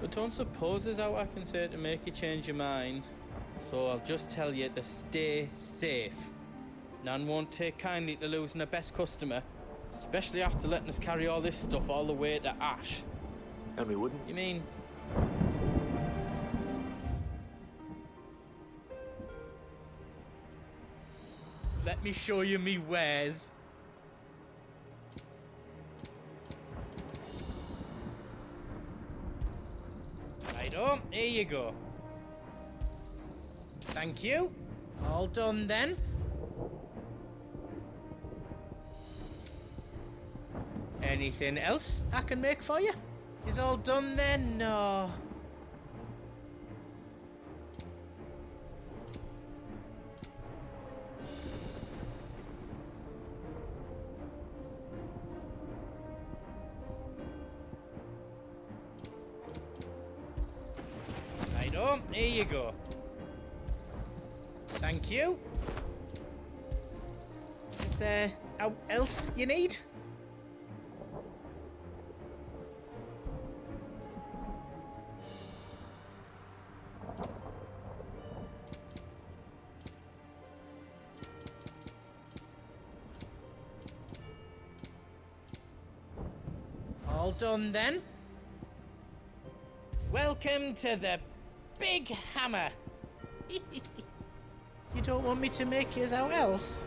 I don't suppose there's out I can say to make you change your mind. So I'll just tell you to stay safe. Nan won't take kindly to losing her best customer, especially after letting us carry all this stuff all the way to Ash. And we wouldn't? You mean... Let me show you me wares. Righto, here you go. Thank you. All done then. Anything else I can make for you? Is all done then? No. Righto, here you go. Thank you. Is there else you need? All done then. Welcome to the Big Hammer. You don't want me to make yours out else?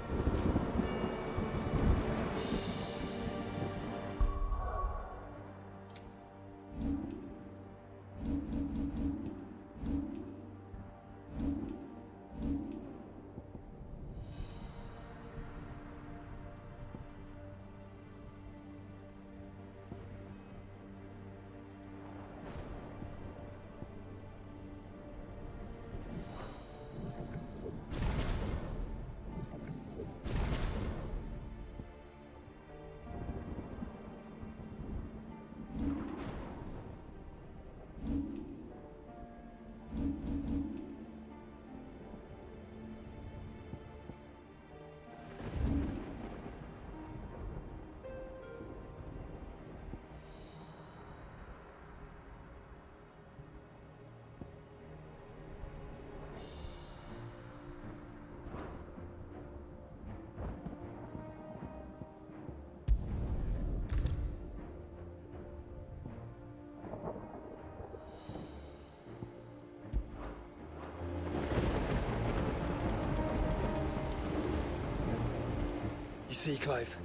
You see, Clive,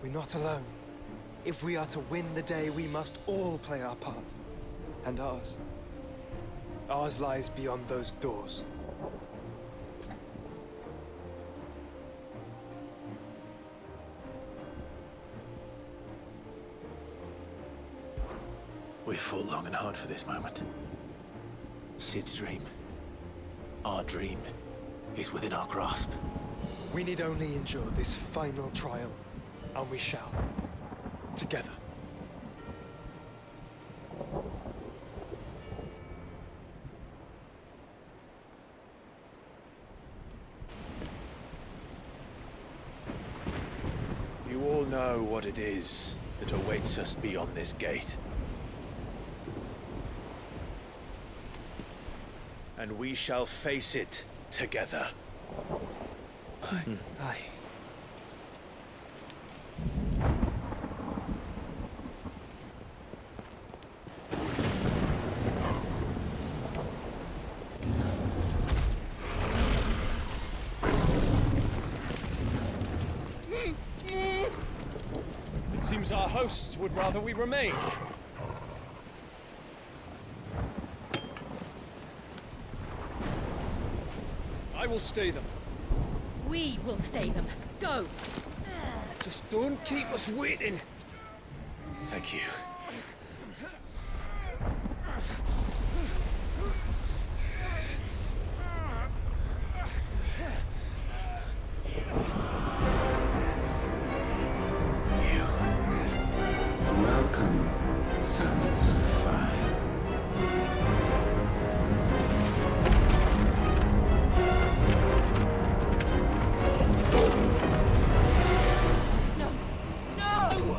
we're not alone. If we are to win the day, we must all play our part. And ours. Ours lies beyond those doors. We've fought long and hard for this moment. Sid's dream, our dream, is within our grasp. We need only endure this final trial, and we shall. Together. You all know what it is that awaits us beyond this gate. And we shall face it together. Aye. It seems our hosts would rather we remain. I will stay them. We will stay them. Go! Just don't keep us waiting. Thank you. Welcome, sons of fire. No! No!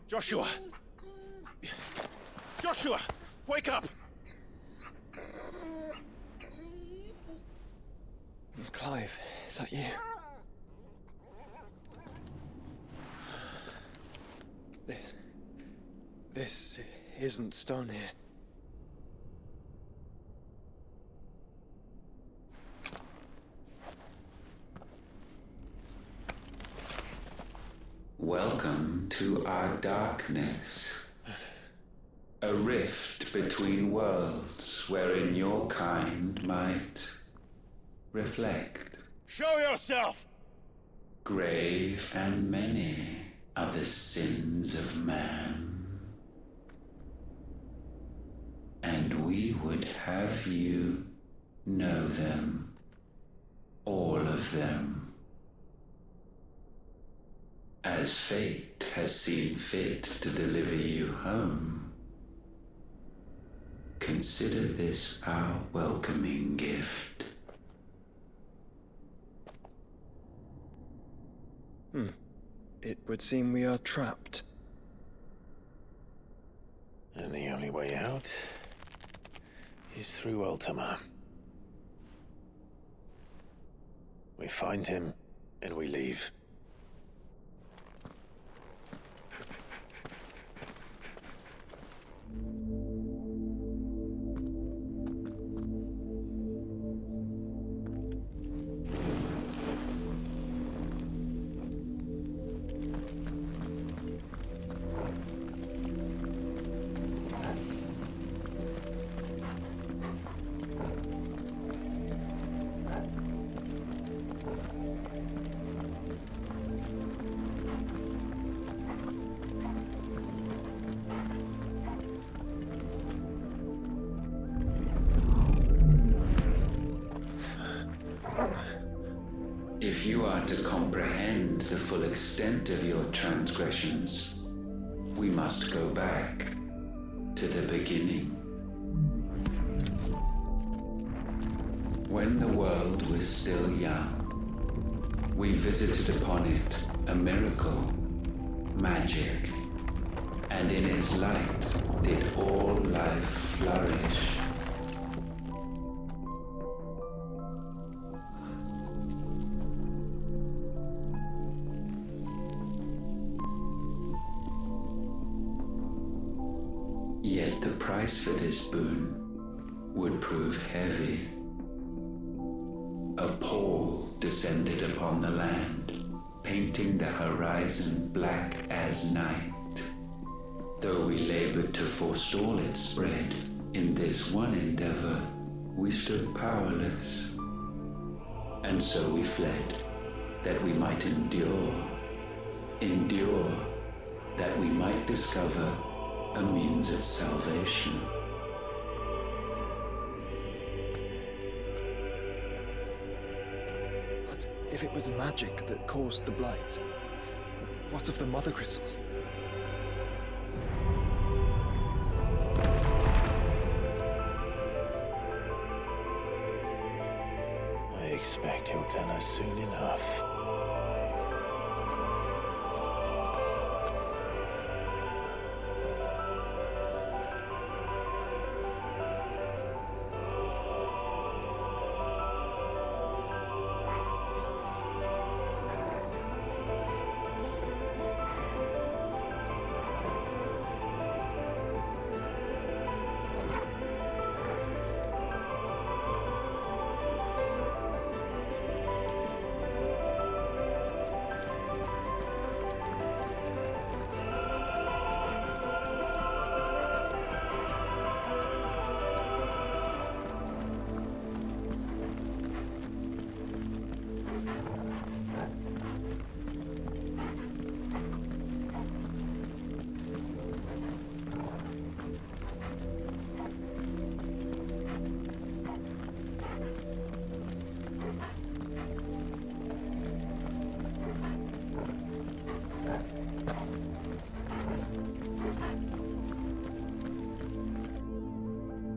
Joshua! Joshua! Wake up! Clive, is that you? This isn't stone here. Welcome to our darkness. A rift between worlds wherein your kind might reflect. Show yourself! Grave and many are the sins of man. And we would have you know them. All of them. As fate has seen fit to deliver you home, consider this our welcoming gift. It would seem we are trapped. And the only way out is through Ultima. We find him, and we leave. If you are to comprehend the full extent of your transgressions, we must go back to the beginning. When the world was still young, we visited upon it a miracle, magic, and in its light did all life flourish. Yet the price for this boon would prove heavy. A pall descended upon the land, painting the horizon black as night. Though we labored to forestall its spread, in this one endeavor we stood powerless. And so we fled, that we might endure, that we might discover a means of salvation. But if it was magic that caused the blight, what of the mother crystals? I expect he'll tell us soon enough.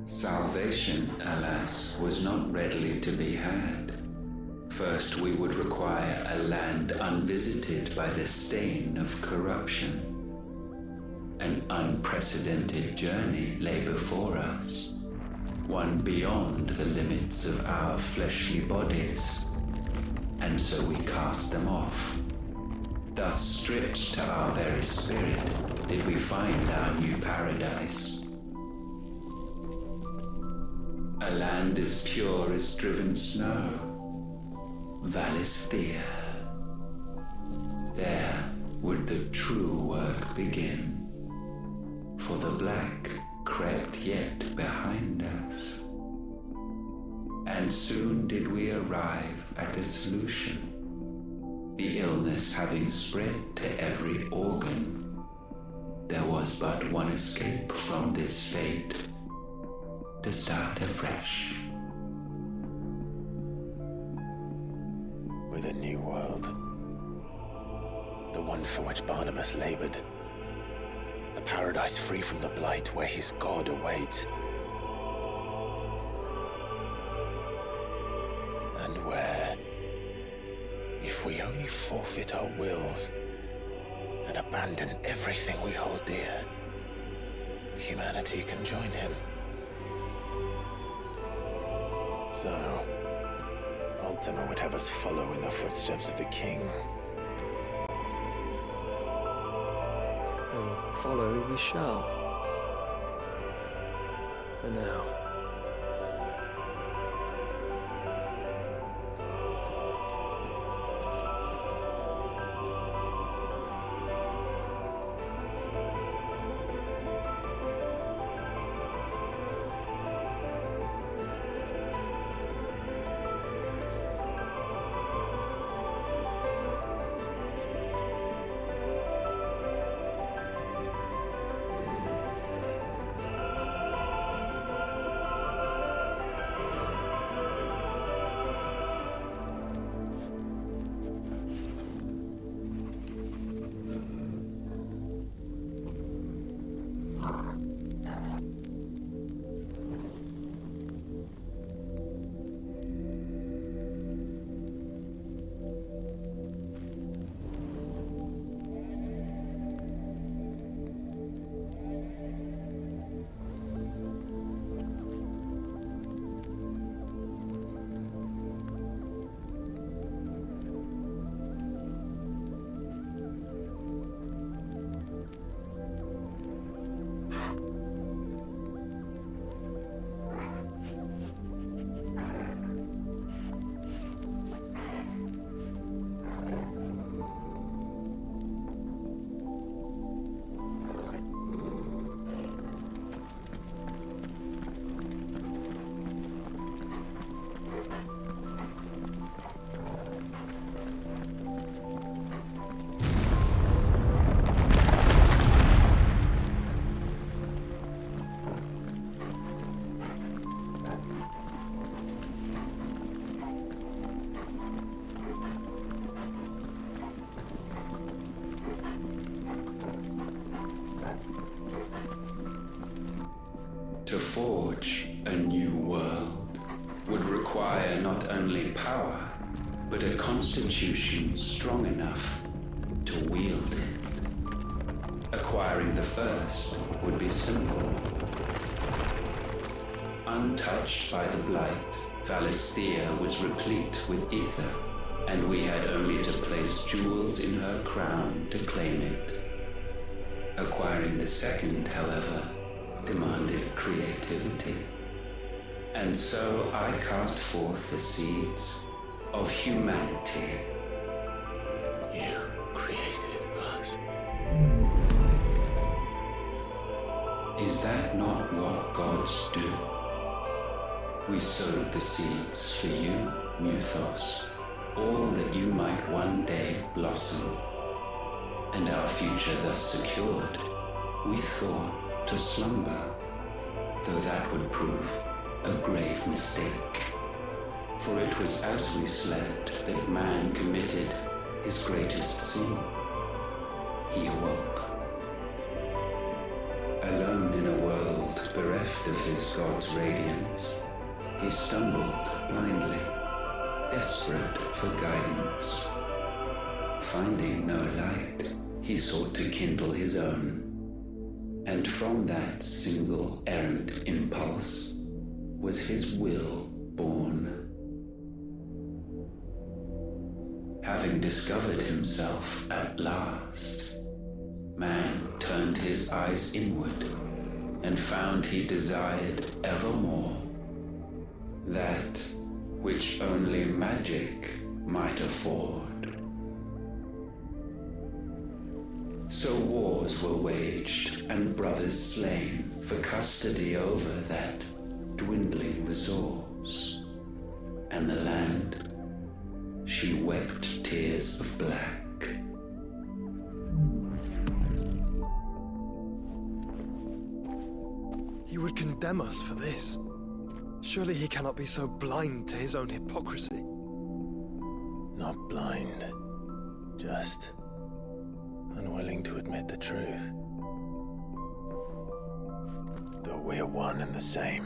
Salvation, alas, was not readily to be had. First, we would require a land unvisited by the stain of corruption. An unprecedented journey lay before us, one beyond the limits of our fleshly bodies, and so we cast them off. Thus stripped to our very spirit did we find our new paradise. A land as pure as driven snow, Valisthea. There would the true work begin, for the black crept yet behind us. And soon did we arrive at a solution. The illness having spread to every organ, there was but one escape from this fate, to start afresh. With a new world. The one for which Barnabas labored. A paradise free from the blight where his God awaits. And where, if we only forfeit our wills and abandon everything we hold dear, humanity can join him. So, Ultima would have us follow in the footsteps of the king. And follow we shall. For now. To forge a new world would require not only power, but a constitution strong enough to wield it. Acquiring the first would be simple. Untouched by the blight, Valisthea was replete with ether, and we had only to place jewels in her crown to claim it. Acquiring the second, however, demanded creativity. And so I cast forth the seeds of humanity. You created us. Is that not what gods do? We sowed the seeds for you, Muthos, all that you might one day blossom. And our future thus secured, we thought to slumber, though that would prove a grave mistake. For it was as we slept that man committed his greatest sin. He awoke. Alone in a world bereft of his God's radiance, he stumbled blindly, desperate for guidance. Finding no light, he sought to kindle his own. And from that single errant impulse was his will born. Having discovered himself at last, man turned his eyes inward and found he desired evermore that which only magic might afford. So wars were waged and brothers slain for custody over that dwindling resource, and the land, she wept tears of black. He would condemn us for this. Surely he cannot be so blind to his own hypocrisy. Not blind, just unwilling to admit the truth. Though we're one and the same.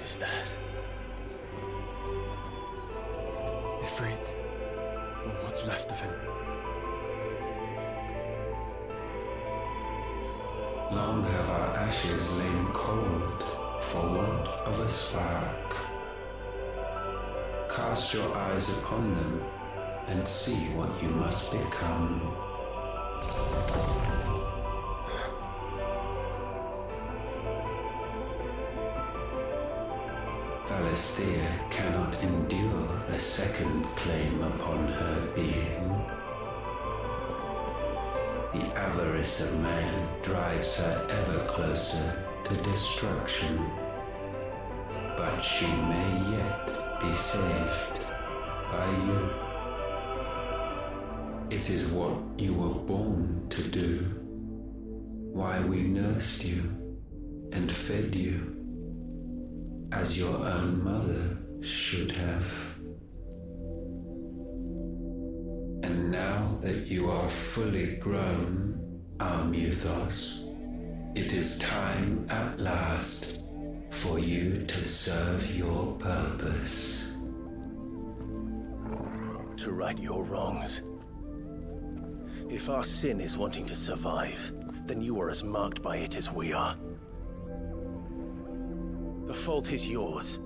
Is that? Ifrit, or what's left of him. Long have our ashes lain cold for want of a spark. Cast your eyes upon them and see what you must become. Valisthea cannot endure a second claim upon her being. The avarice of man drives her ever closer to destruction, but she may yet be saved by you. It is what you were born to do, why we nursed you and fed you, as your own mother should have. And now that you are fully grown, our Muthos, it is time at last for you to serve your purpose. To right your wrongs. If our sin is wanting to survive, then you are as marked by it as we are. The fault is yours.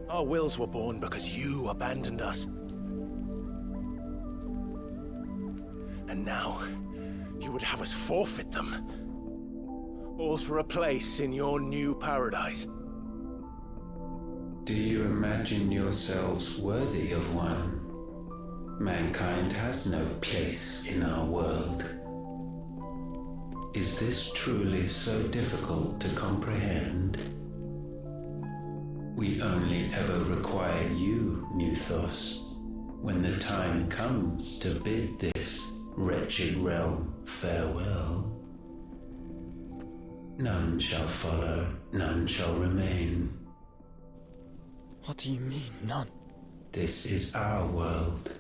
Our wills were born because you abandoned us. And now, you would have us forfeit them. All for a place in your new paradise. Do you imagine yourselves worthy of one? Mankind has no place in our world. Is this truly so difficult to comprehend? We only ever require you, Muthos, when the time comes to bid this wretched realm farewell. None shall follow, none shall remain. What do you mean, none? This is our world.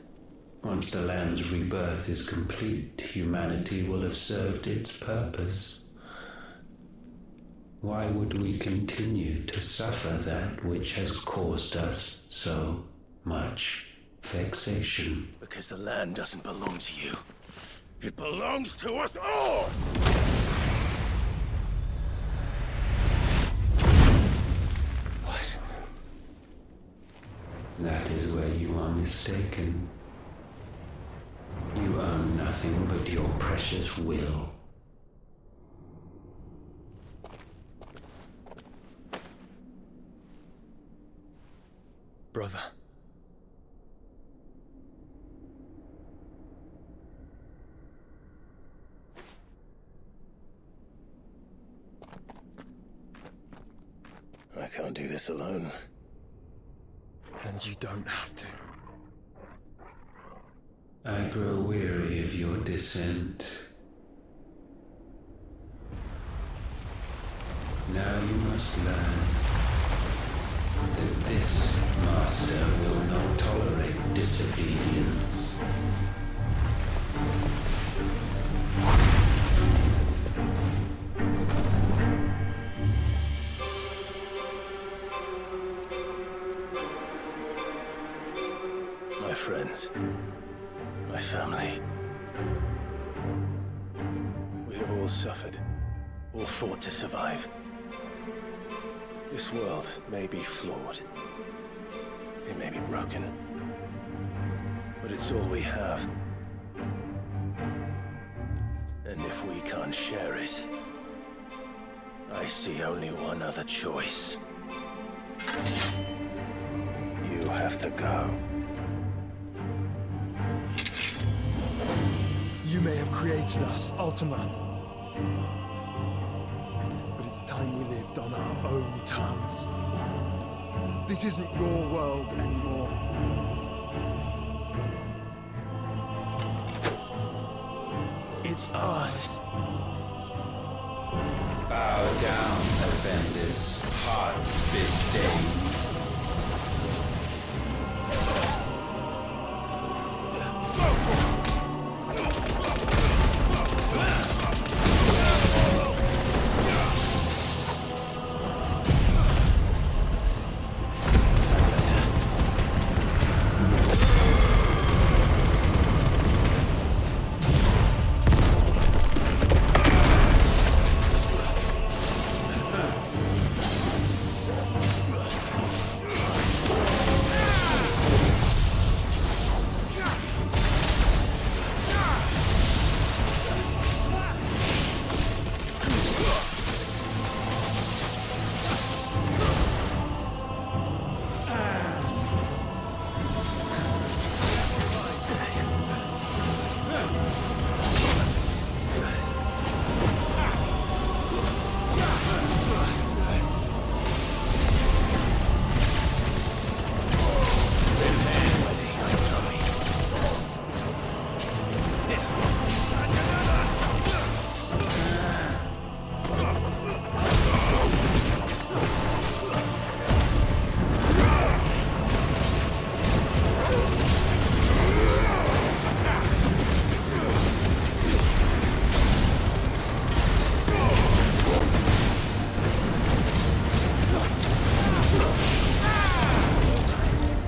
Once the land's rebirth is complete, humanity will have served its purpose. Why would we continue to suffer that which has caused us so much vexation? Because the land doesn't belong to you. It belongs to us all! What? That is where you are mistaken. You own nothing but your precious will. Brother. can't do this alone. And you don't have to. I grow weary of your dissent. Now you must learn that this master will not tolerate disobedience. My friends, my family. We have all suffered, all fought to survive. This world may be flawed. It may be broken. But it's all we have. And if we can't share it, I see only one other choice. You have to go. You may have created us, Ultima. But it's time we lived on our own terms. This isn't your world anymore. It's ours. Bow down, offenders, hearts this day.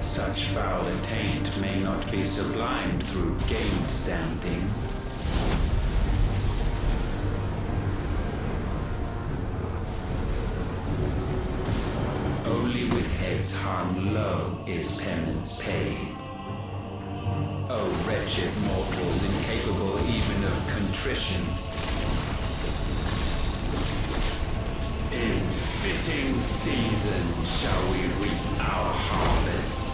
Such foul attaint may not be sublimed through game standing. Only with heads hung low is penance paid. O wretched mortals incapable even of contrition. In fitting season shall we reap our harvest.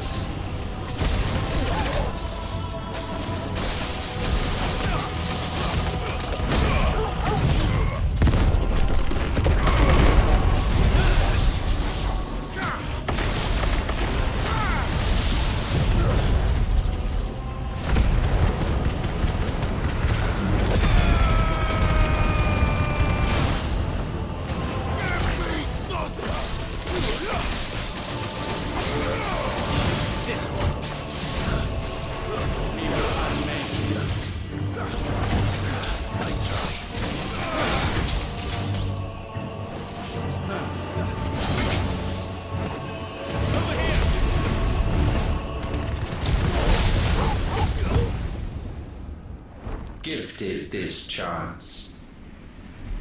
Gifted this chance,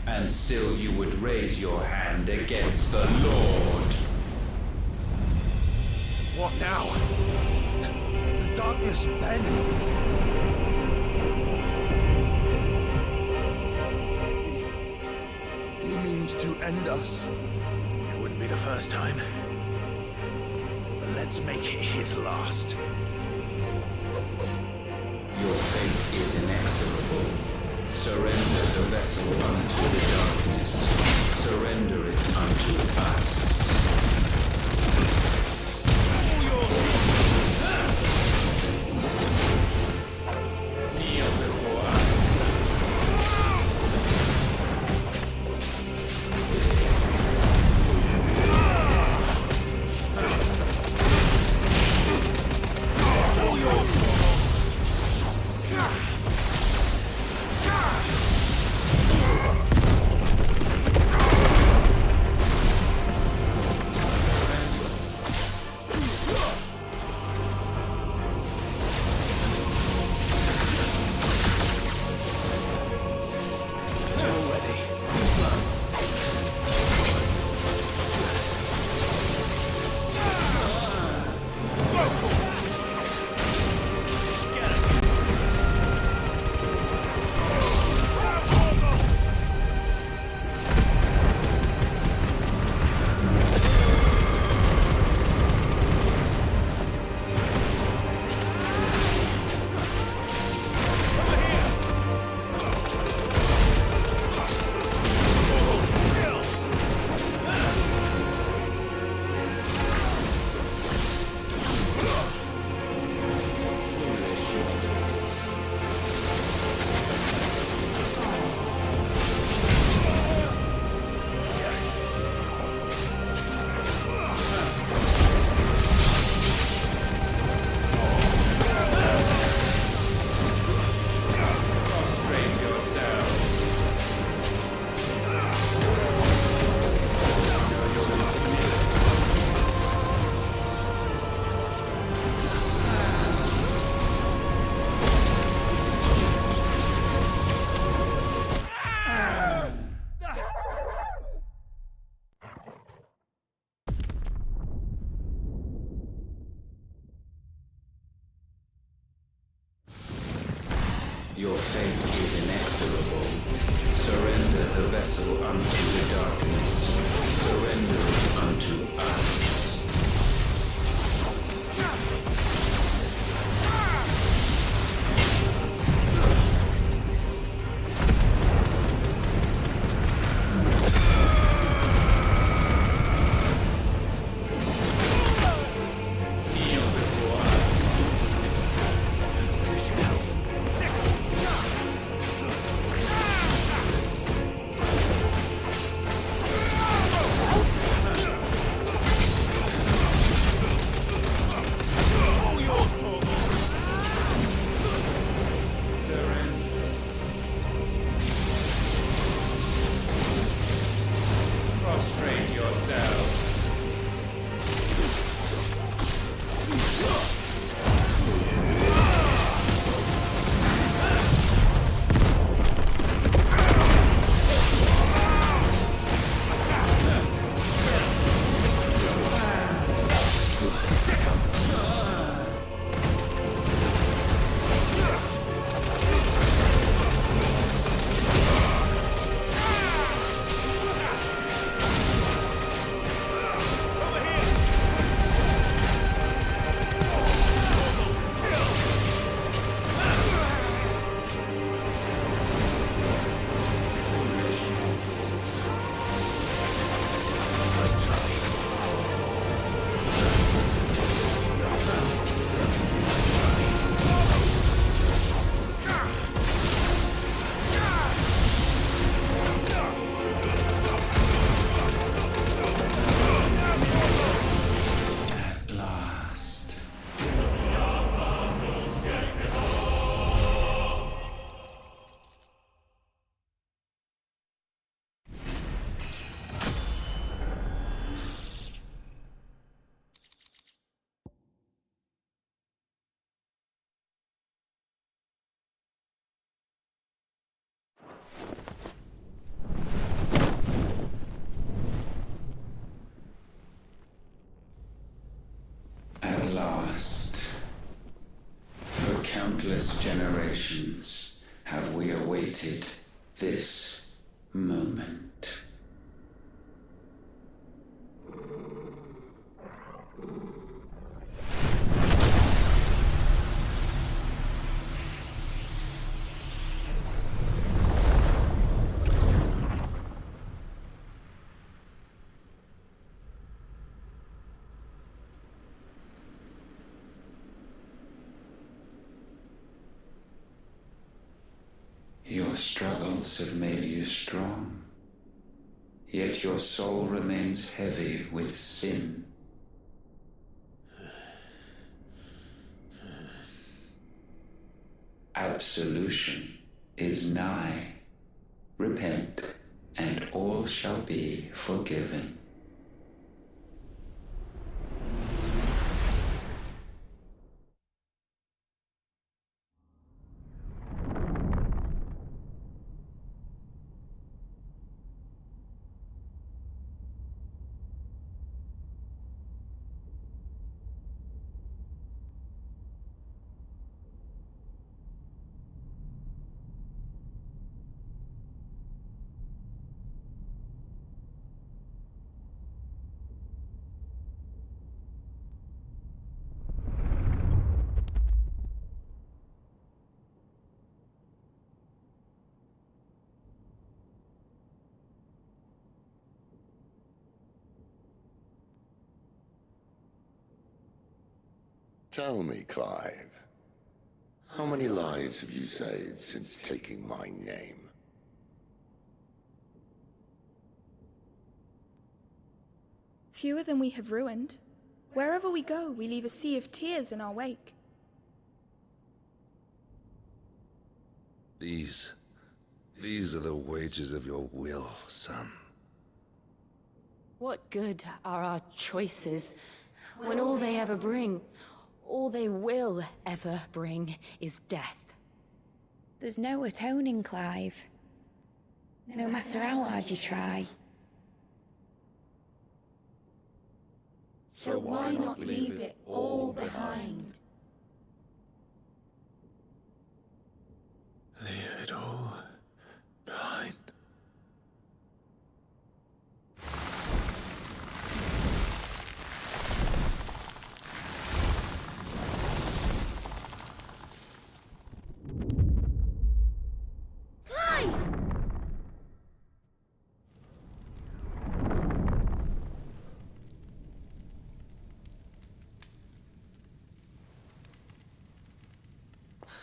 and still you would raise your hand against the Lord. What now? The darkness bends. He means to end us. It wouldn't be the first time. But let's make it his last. Your fate is inexorable. Surrender the vessel unto the darkness. Surrender it unto us. the vessel unto the darkness surrenders unto us. Prostrate yourselves. At last, for countless generations have we awaited this moment. Your struggles have made you strong, yet your soul remains heavy with sin. Absolution is nigh. Repent, and all shall be forgiven. Tell me, Clive, how many lives have you saved since taking my name? Fewer than we have ruined. Wherever we go, we leave a sea of tears in our wake. These are the wages of your will, son. What good are our choices when all they ever bring, all they will ever bring, is death? There's no atoning, Clive. No matter how hard you try. So why not leave it all behind? Leave it all behind.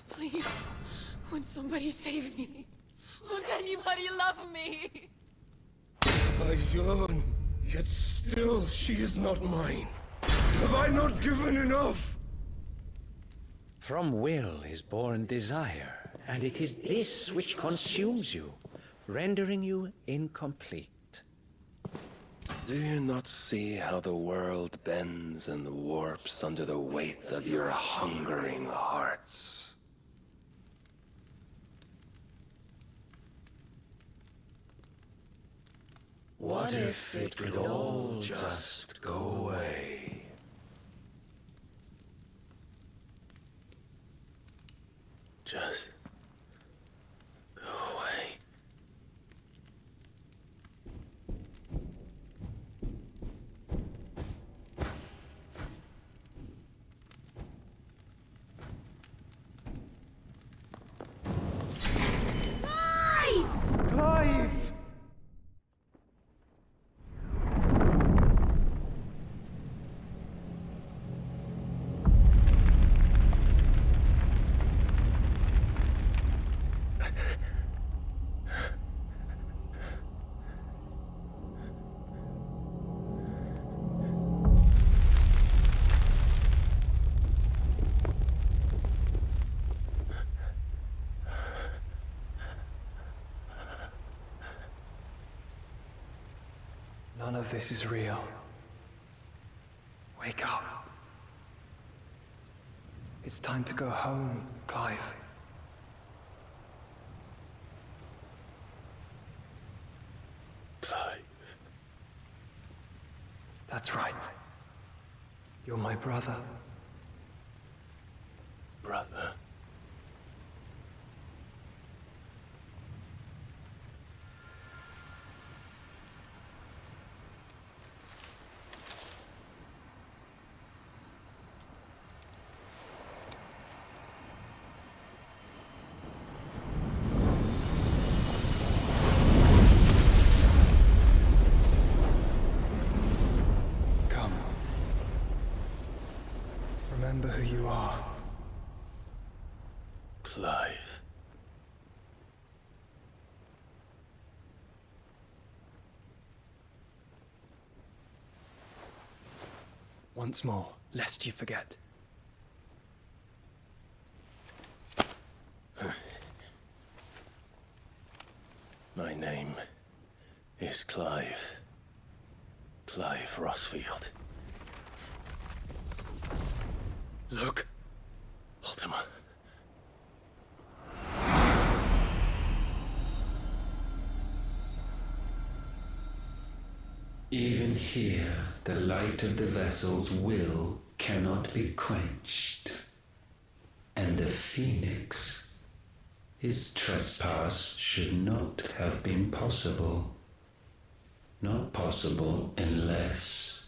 Please, won't somebody save me? Won't anybody love me? I yearn, yet still she is not mine. Have I not given enough? From will is born desire, and it is this which consumes you, rendering you incomplete. Do you not see how the world bends and warps under the weight of your hungering hearts? What if it could all just go away? Just go away. Clive! None of this is real. Wake up. It's time to go home, Clive. Clive. That's right. You're my brother. Brother. Come. Remember who you are. Clive. Once more, lest you forget. My name is Clive. Clive Rossfield. Look, Ultima. Even here, the light of the vessel's will cannot be quenched. And the Phoenix, his trespass should not have been possible. Not possible unless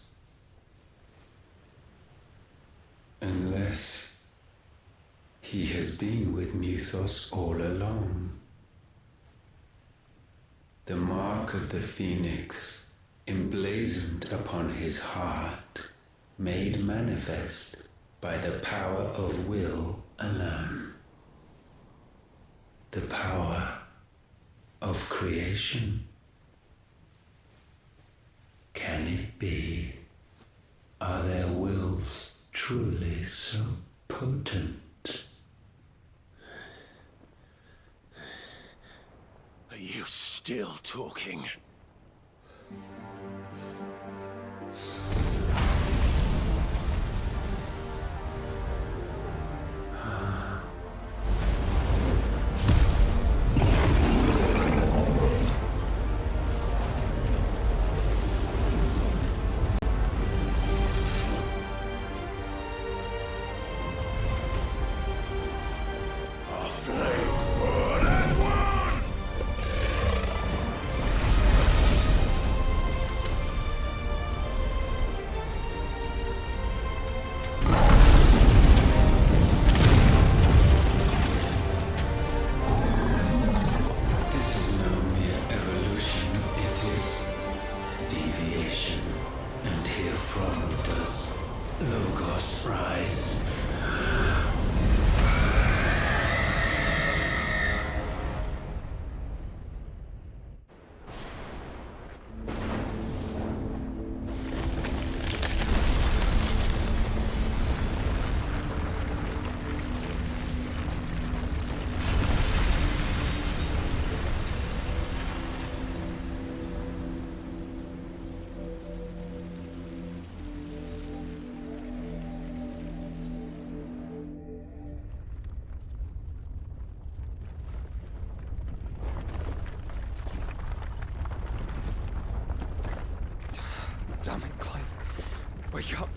he has been with Muthos all along. The mark of the Phoenix, emblazoned upon his heart, made manifest by the power of will alone. The power of creation. Can it be? Are their wills truly so potent? Are you still talking? Logos rise. Damn it, Clive. Wake up.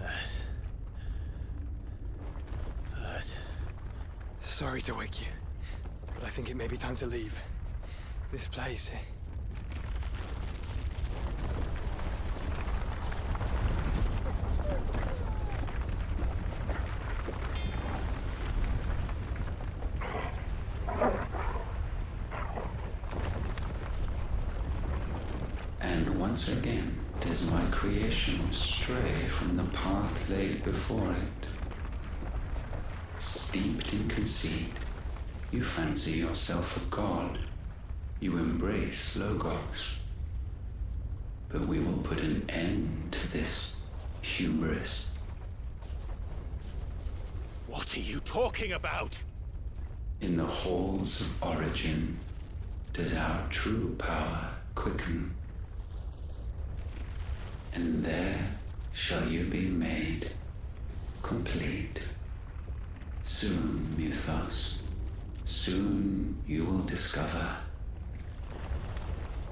That hurt. Sorry to wake you, but I think it may be time to leave. This place. And once again does my creation stray from the path laid before it. Steeped in conceit, you fancy yourself a god. You embrace Logos. But we will put an end to this hubris. What are you talking about? In the halls of origin does our true power quicken. And there shall you be made complete. Soon, Mythos, soon you will discover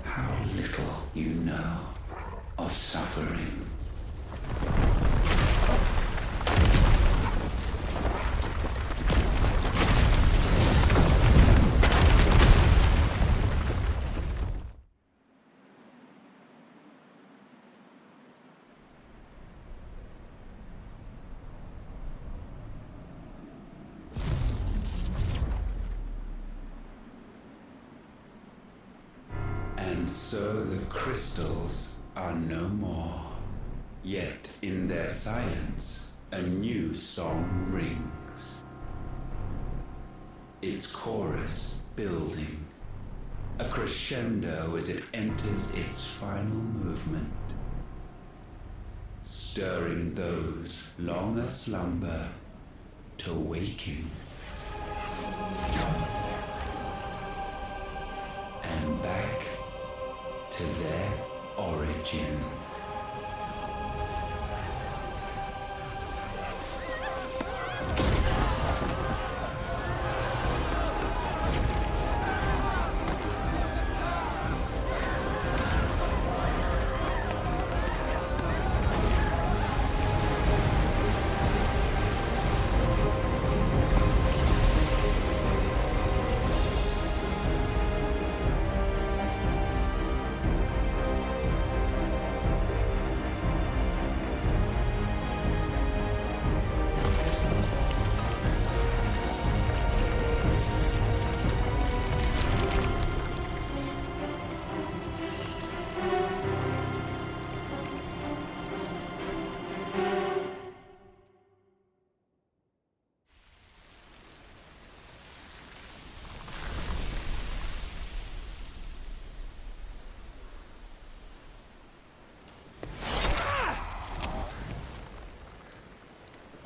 how little you know of suffering. And so the crystals are no more. Yet in their silence, a new song rings. Its chorus building, a crescendo as it enters its final movement, stirring those long aslumber to waking. And back to their origin.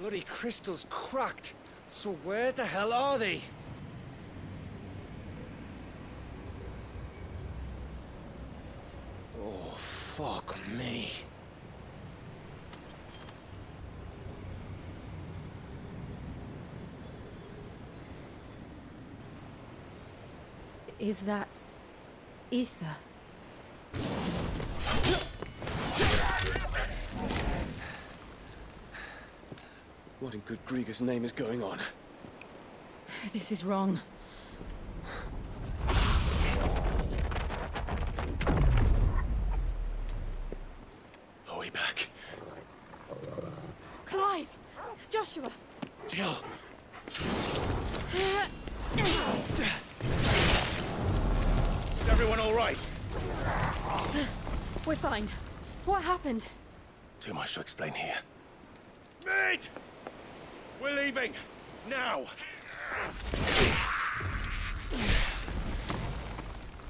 Bloody crystal's cracked. So where the hell are they? Oh, fuck me. Is that ether? What in good Grieger's name is going on? This is wrong. Are we back? Clive! Joshua! Jill! Is everyone all right? We're fine. What happened? Too much to explain here. Mate! We're leaving! Now!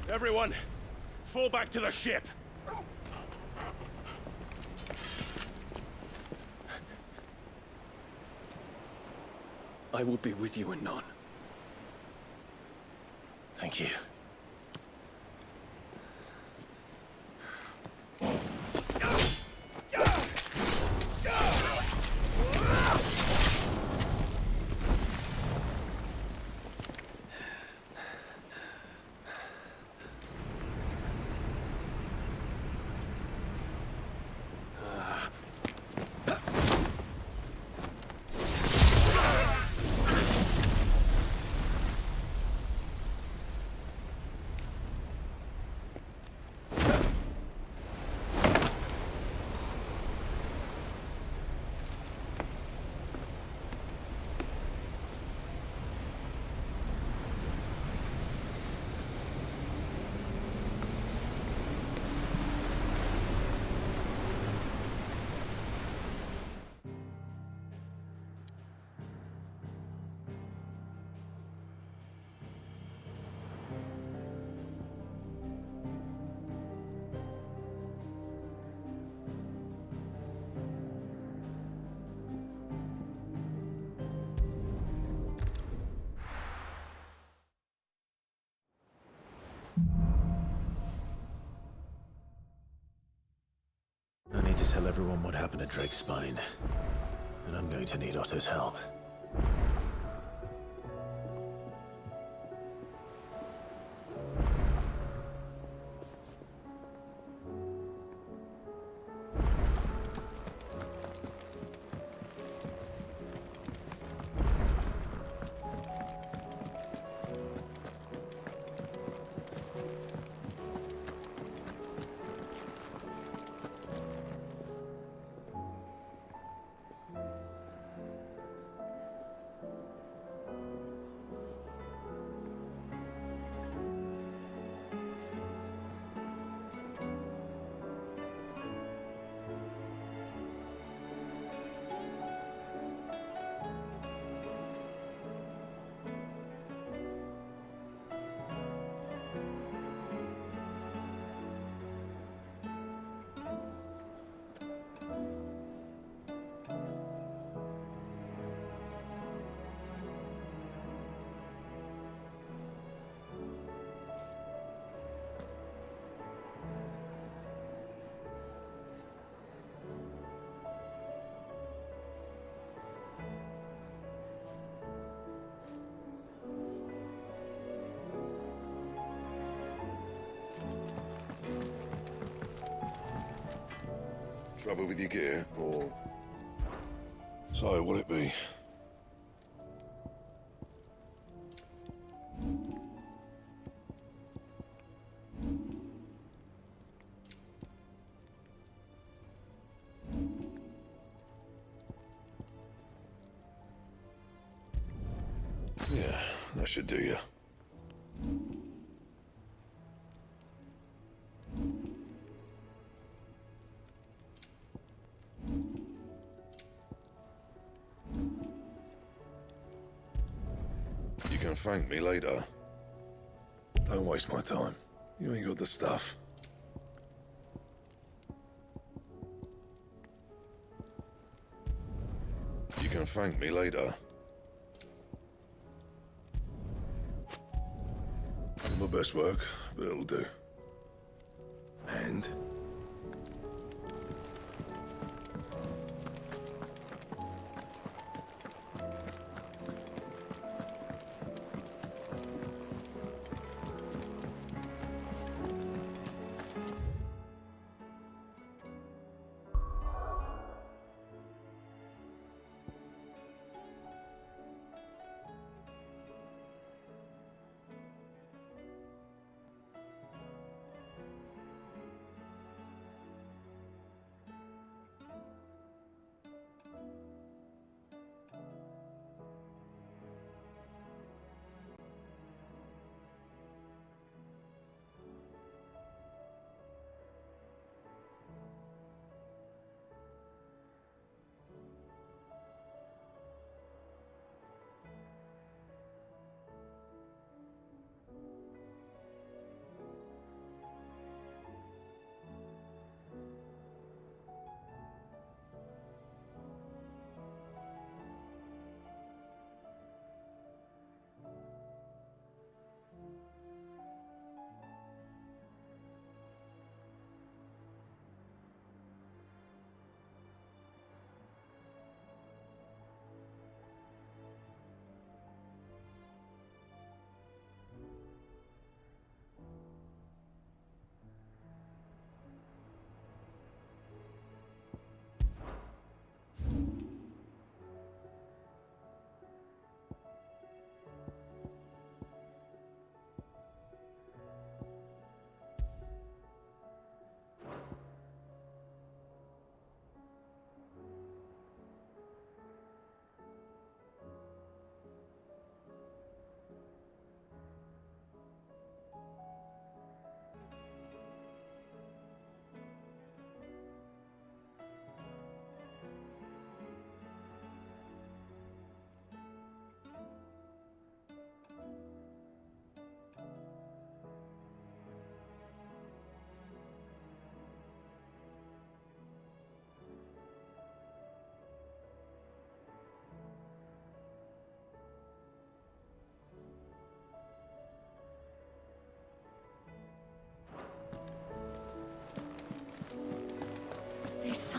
Everyone, fall back to the ship! I will be with you anon. Thank you. tell everyone what happened at Drake's Spine. And I'm going to need Otto's help. Trouble with your gear, or... So, what'll it be? Yeah, that should do you. You can thank me later. Don't waste my time. You ain't got the stuff. You can thank me later. Not my best work, but it'll do. And?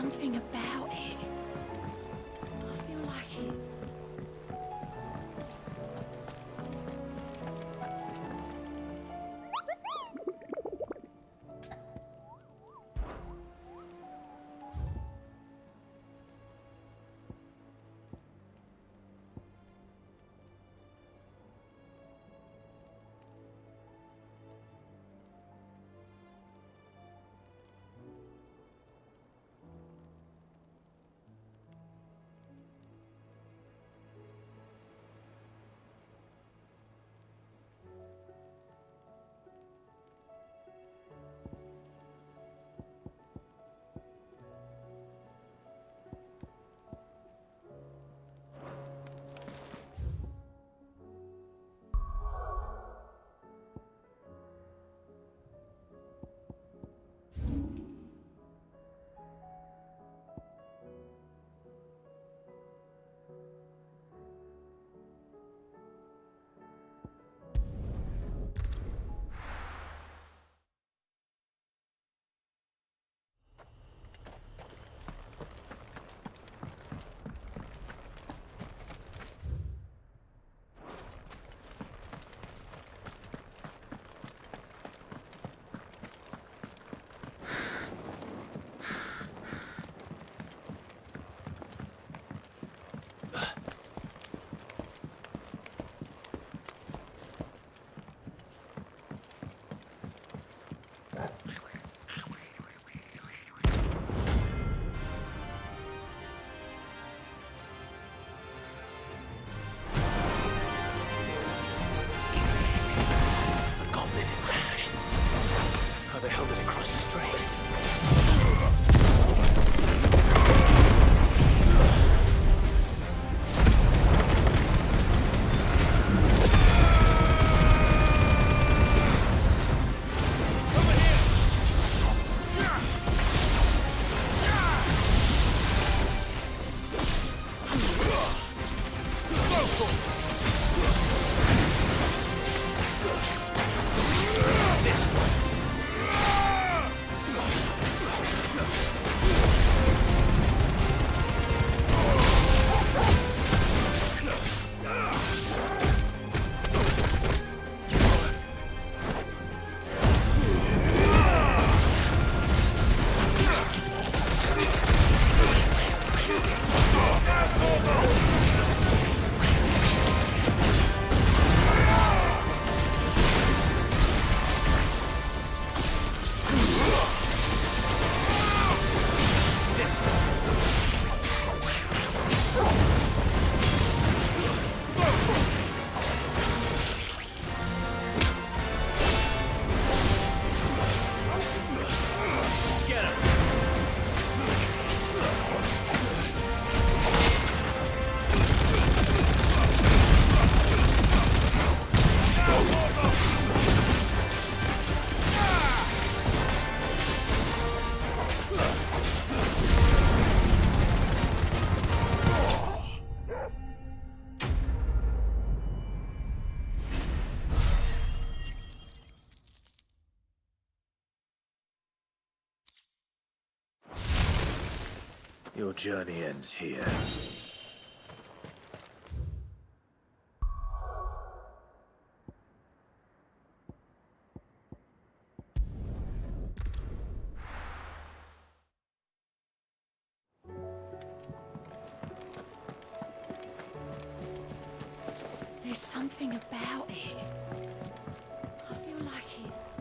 something about it. I feel like it's... How the hell did it cross the strait? Your journey ends here. There's something about it. I feel like it's...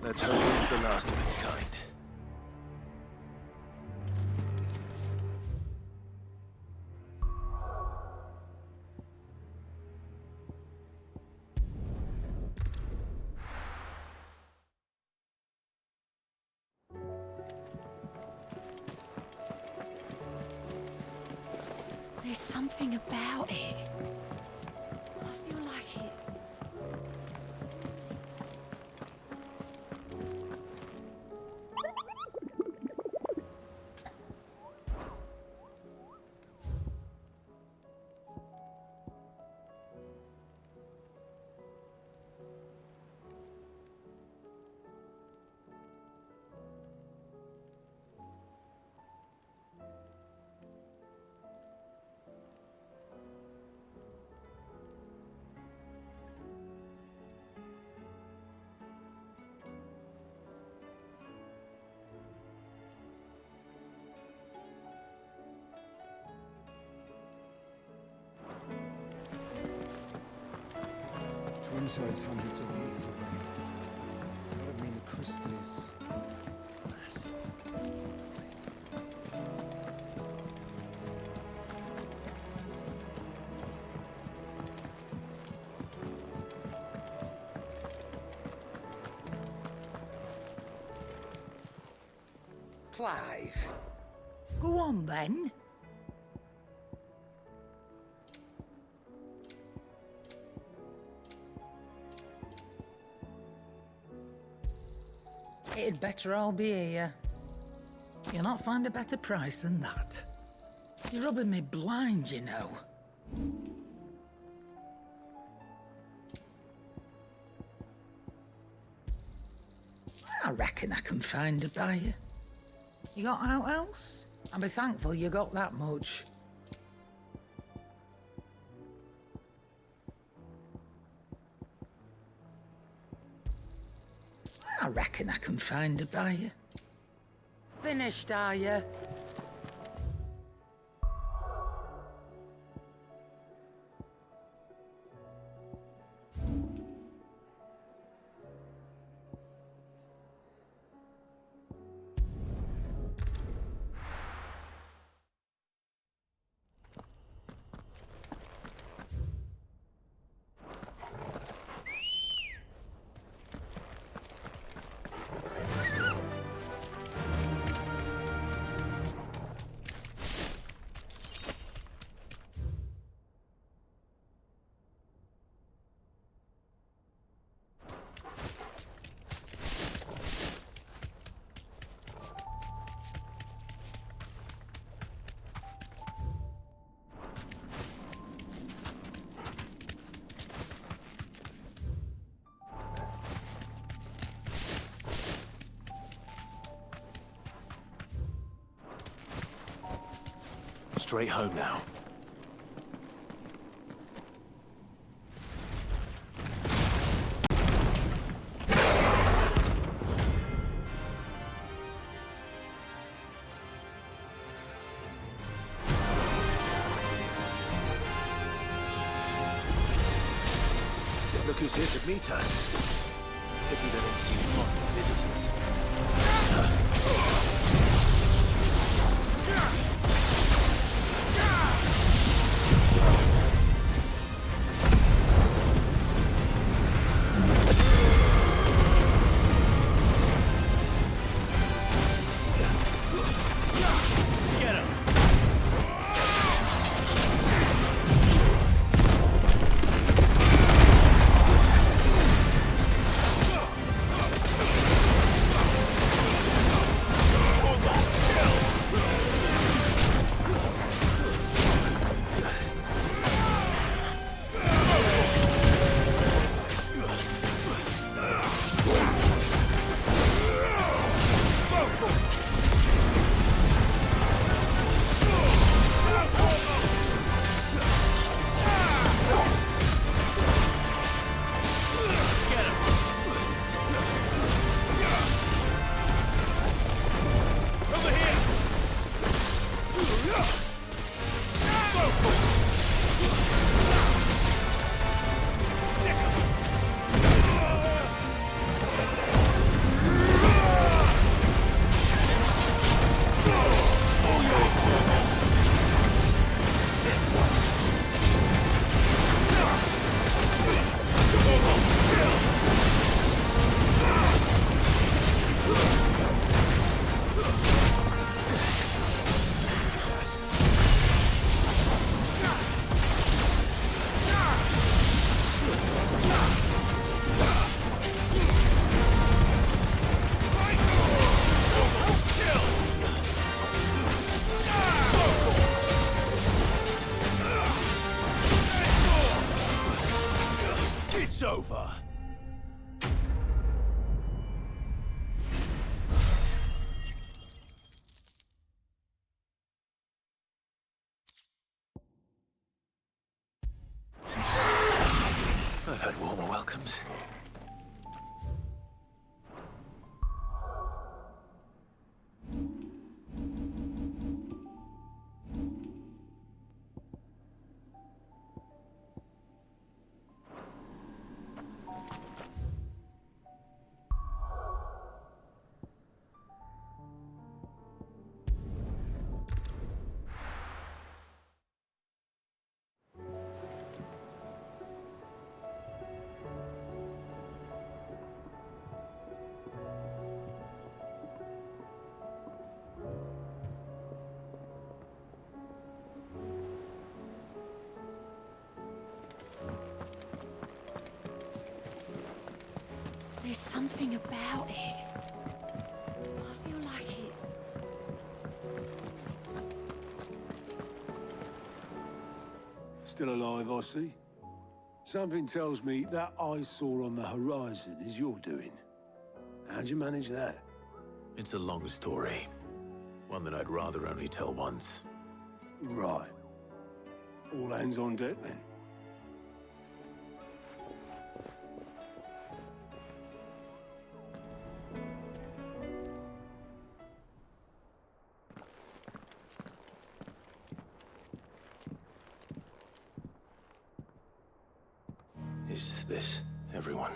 Let's hope it was the last of its kind. There's something about it. I feel like it's... Twin sides hundreds of years away. That would mean the crystal is massive. Clive. Go on then. It'd better all be here. You'll not find a better price than that. You're rubbing me blind, you know. I reckon I can find a buyer. You got out else? I'll be thankful you got that much. I reckon I can find a buyer. Finished, are you? Straight home now. Look who's here to meet us. Pity they don't seem fond of visitors. I've had warmer welcomes. There's something about it. I feel like it's... Still alive, I see. Something tells me that I saw on the horizon is your doing. How'd you manage that? It's a long story. One that I'd rather only tell once. Right. All hands on deck, then. Is this everyone?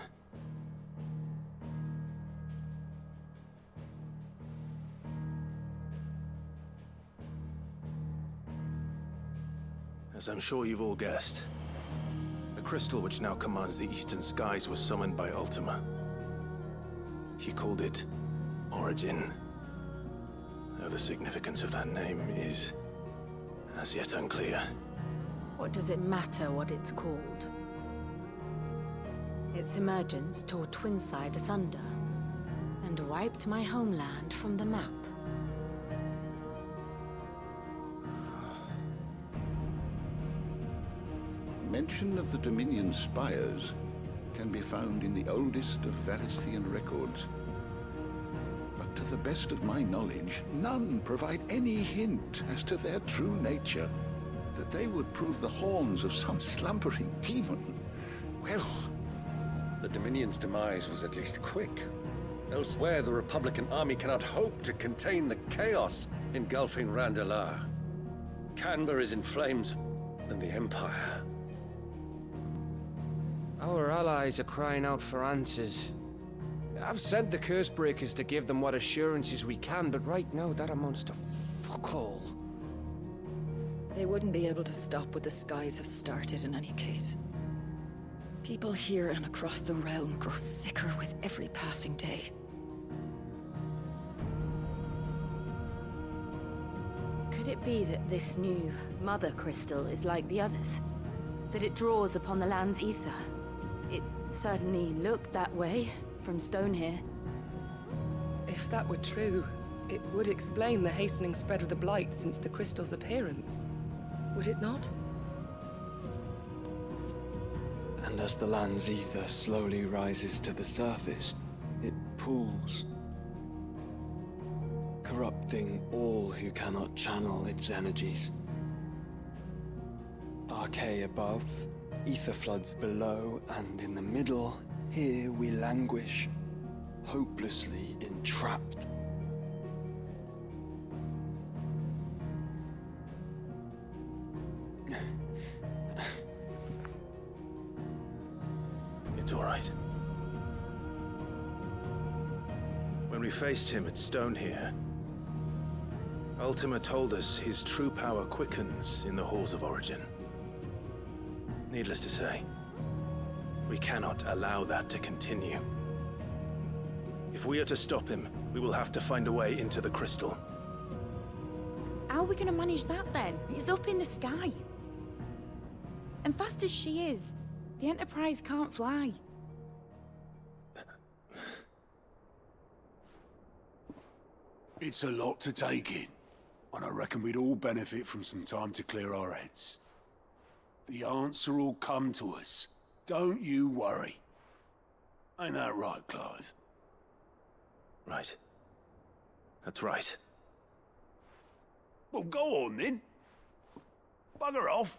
As I'm sure you've all guessed, the crystal which now commands the eastern skies was summoned by Ultima. He called it Origin. Though the significance of that name is as yet unclear. What does it matter what it's called? Its emergence tore Twinside asunder and wiped my homeland from the map. Mention of the Dominion spires can be found in the oldest of Valisthian records. But to the best of my knowledge, none provide any hint as to their true nature. That they would prove the horns of some slumbering demon. Well... The Dominion's demise was at least quick. Elsewhere, the Republican army cannot hope to contain the chaos engulfing Randalar. Canva is in flames, and the Empire. Our allies are crying out for answers. I've sent the Cursebreakers to give them what assurances we can, but right now that amounts to fuck all. They wouldn't be able to stop what the skies have started in any case. People here and across the realm grow sicker with every passing day. Could it be that this new Mother Crystal is like the others? That it draws upon the land's ether? It certainly looked that way from stone here. If that were true, it would explain the hastening spread of the Blight since the crystal's appearance. Would it not? And as the land's ether slowly rises to the surface, it pools, corrupting all who cannot channel its energies. Archay above, ether floods below, and in the middle, here we languish, hopelessly entrapped. It's all right. When we faced him at Stone here, Ultima told us his true power quickens in the halls of Origin. Needless to say, we cannot allow that to continue. If we are to stop him, we will have to find a way into the crystal. How are we gonna manage that then? It's up in the sky. And fast as she is, the Enterprise can't fly. It's a lot to take in, and I reckon we'd all benefit from some time to clear our heads. The answer will come to us. Don't you worry. Ain't that right, Clive? Right. That's right. Well, go on then. Bugger off.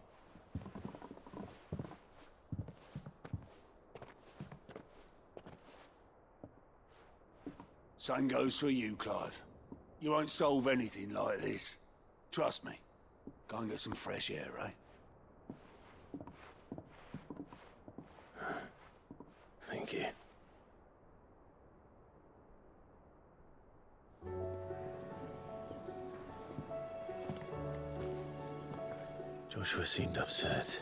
Same goes for you, Clive. You won't solve anything like this. Trust me. Go and get some fresh air, eh? Thank you. Joshua seemed upset.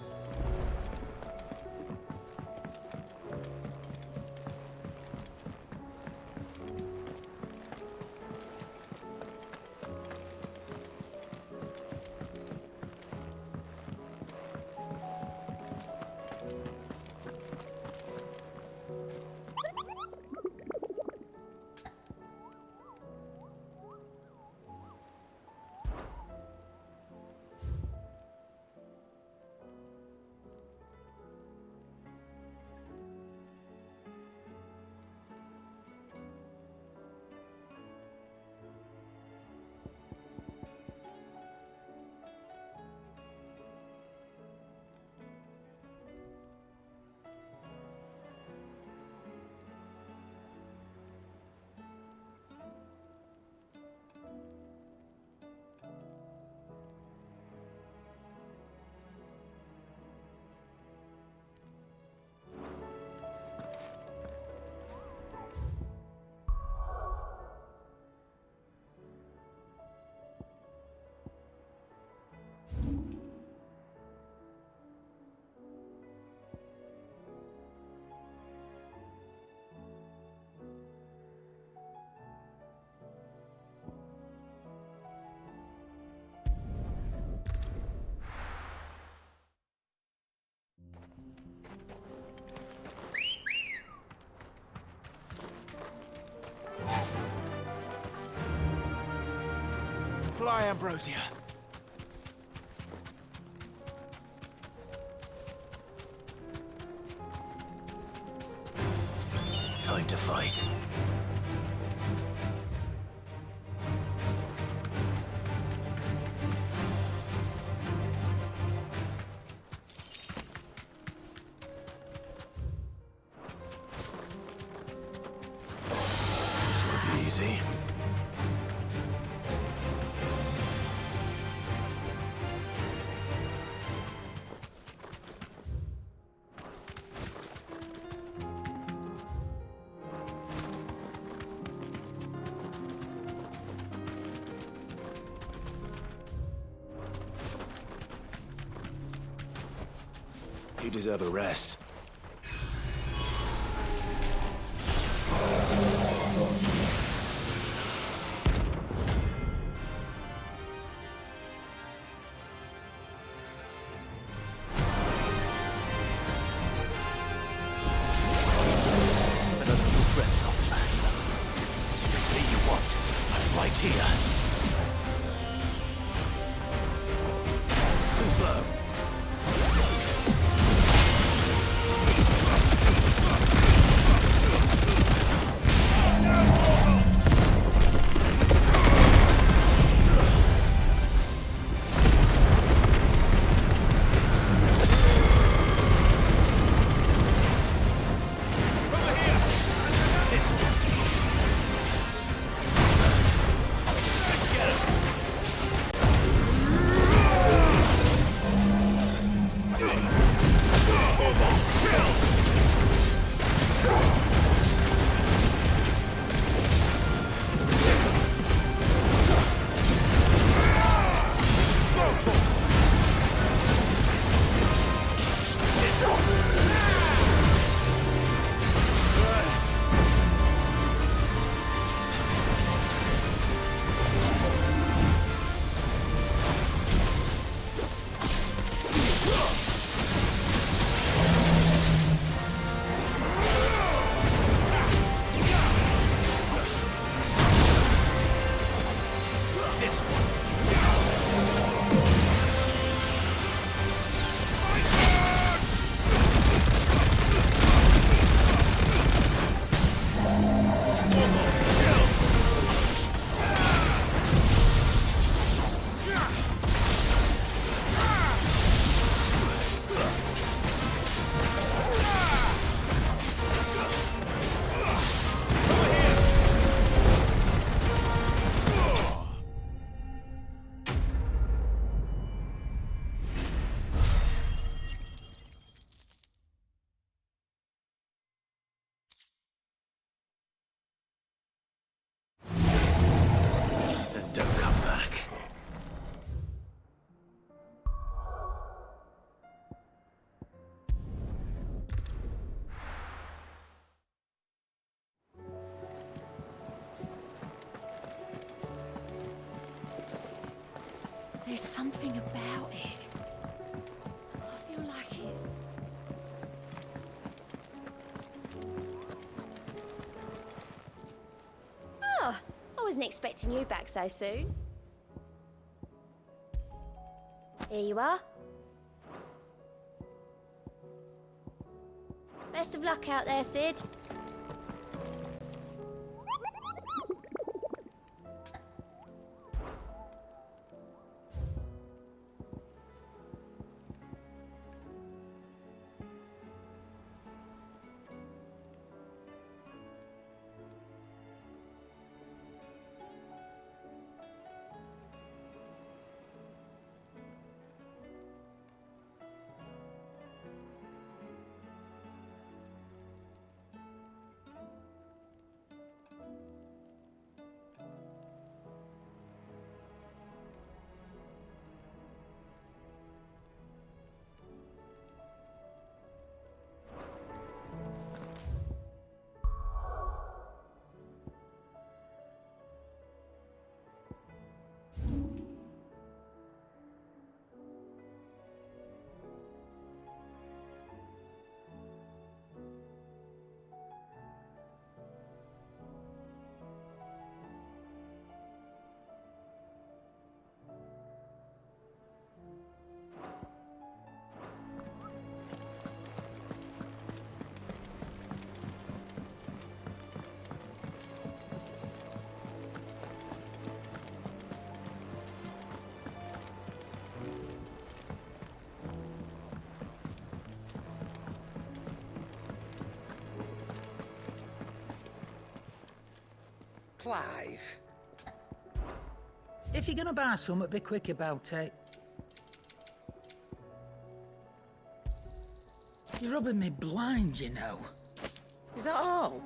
Fly, Ambrosia. Time to fight. This won't be easy. You deserve a rest. Another new threat, Ultima. If it's me you want, I'm right here. Too slow. There's something about it. I feel like it's... Oh, I wasn't expecting you back so soon. Here you are. Best of luck out there, Sid. Clive. If you're gonna buy something, be quick about it. You're rubbing me blind, you know. Is that all?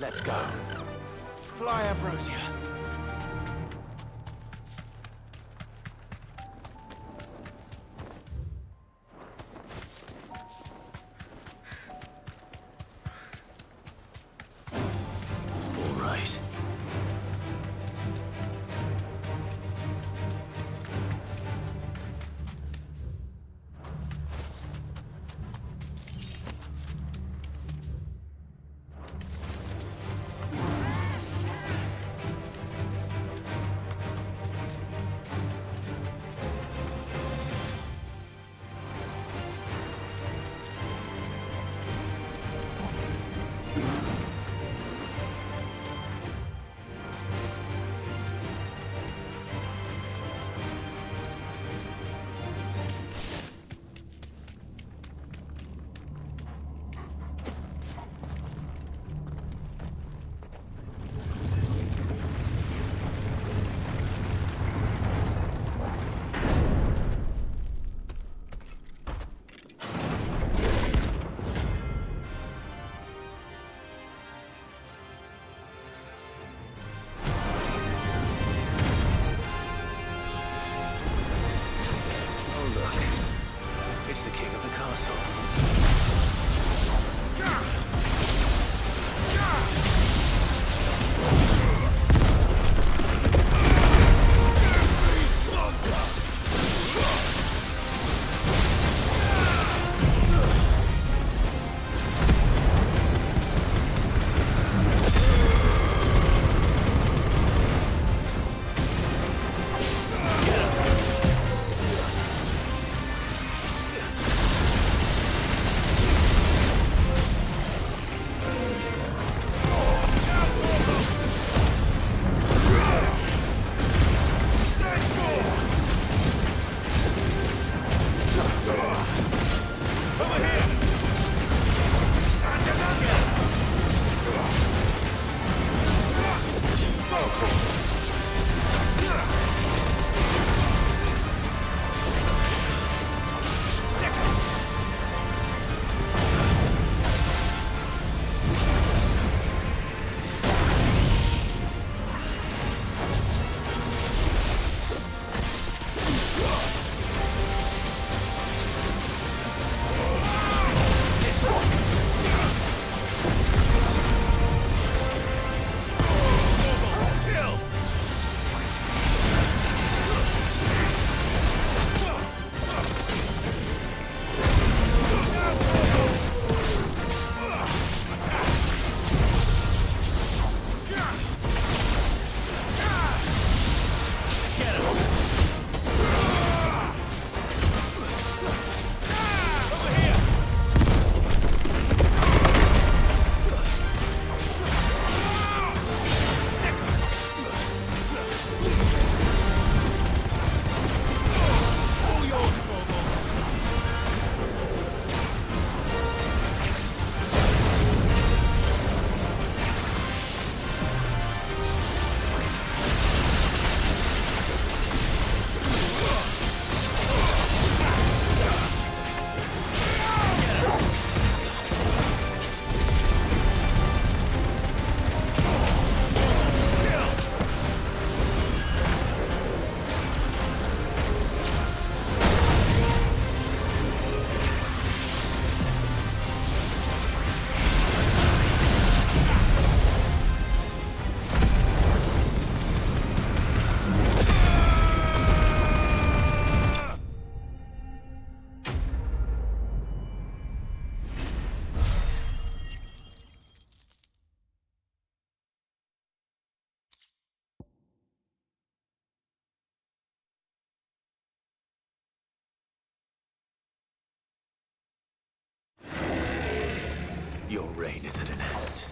Let's go. Fly, Ambrosia. All right. It's the king of the castle. Your reign is at an end.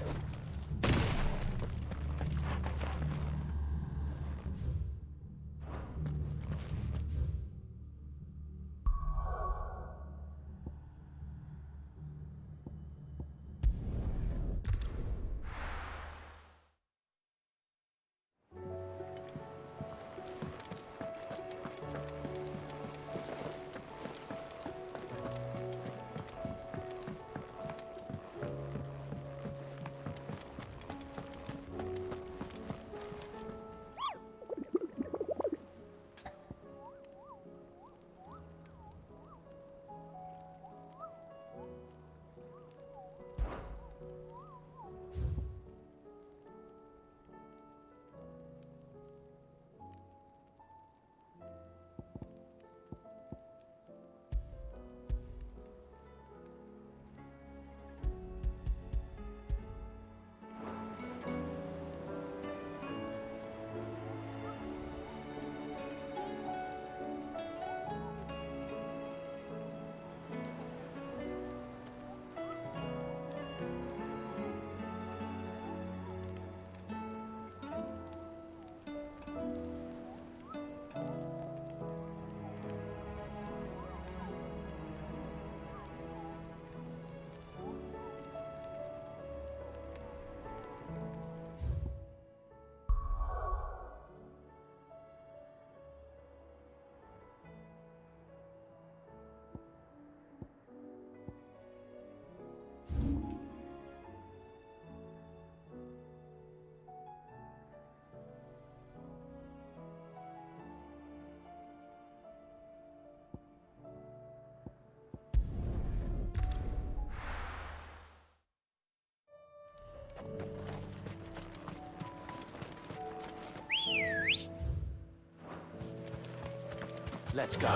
Let's go.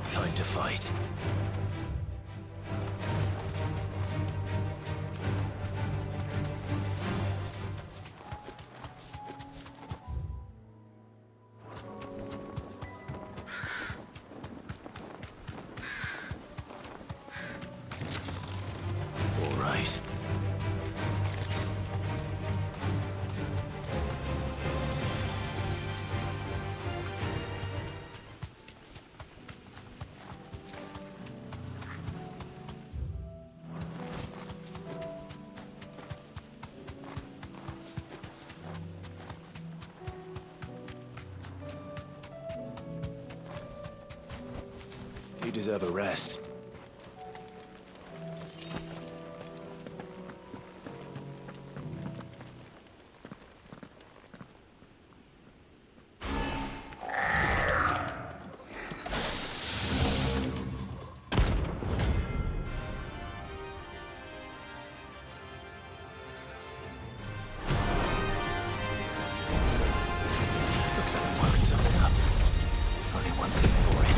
Time to fight. You deserve a rest. Looks like I'm working something up. Only one thing for it.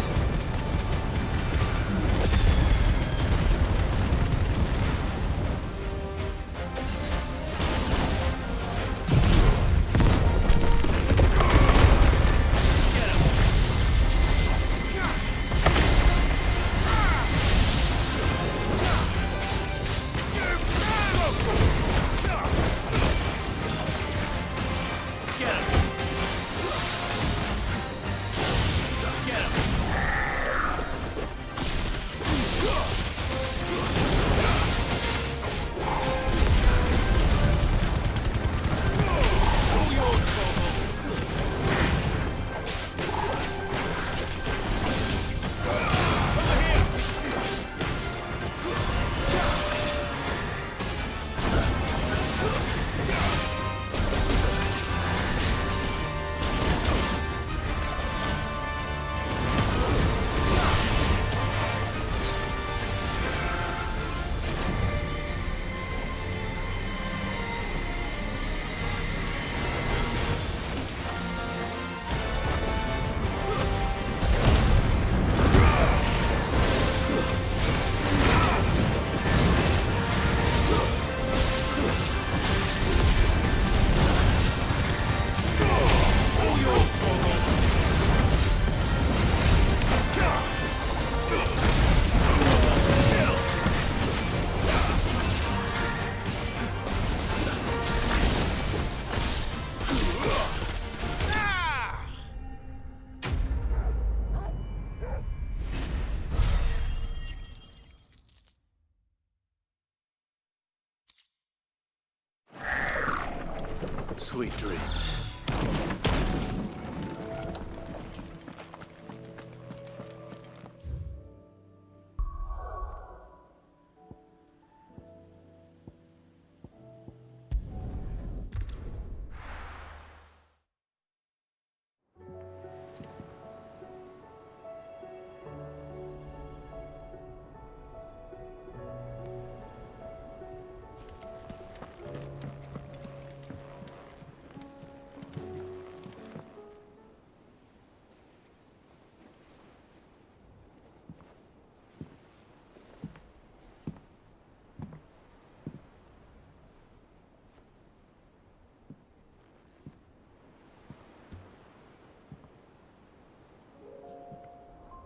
Sweet dreams.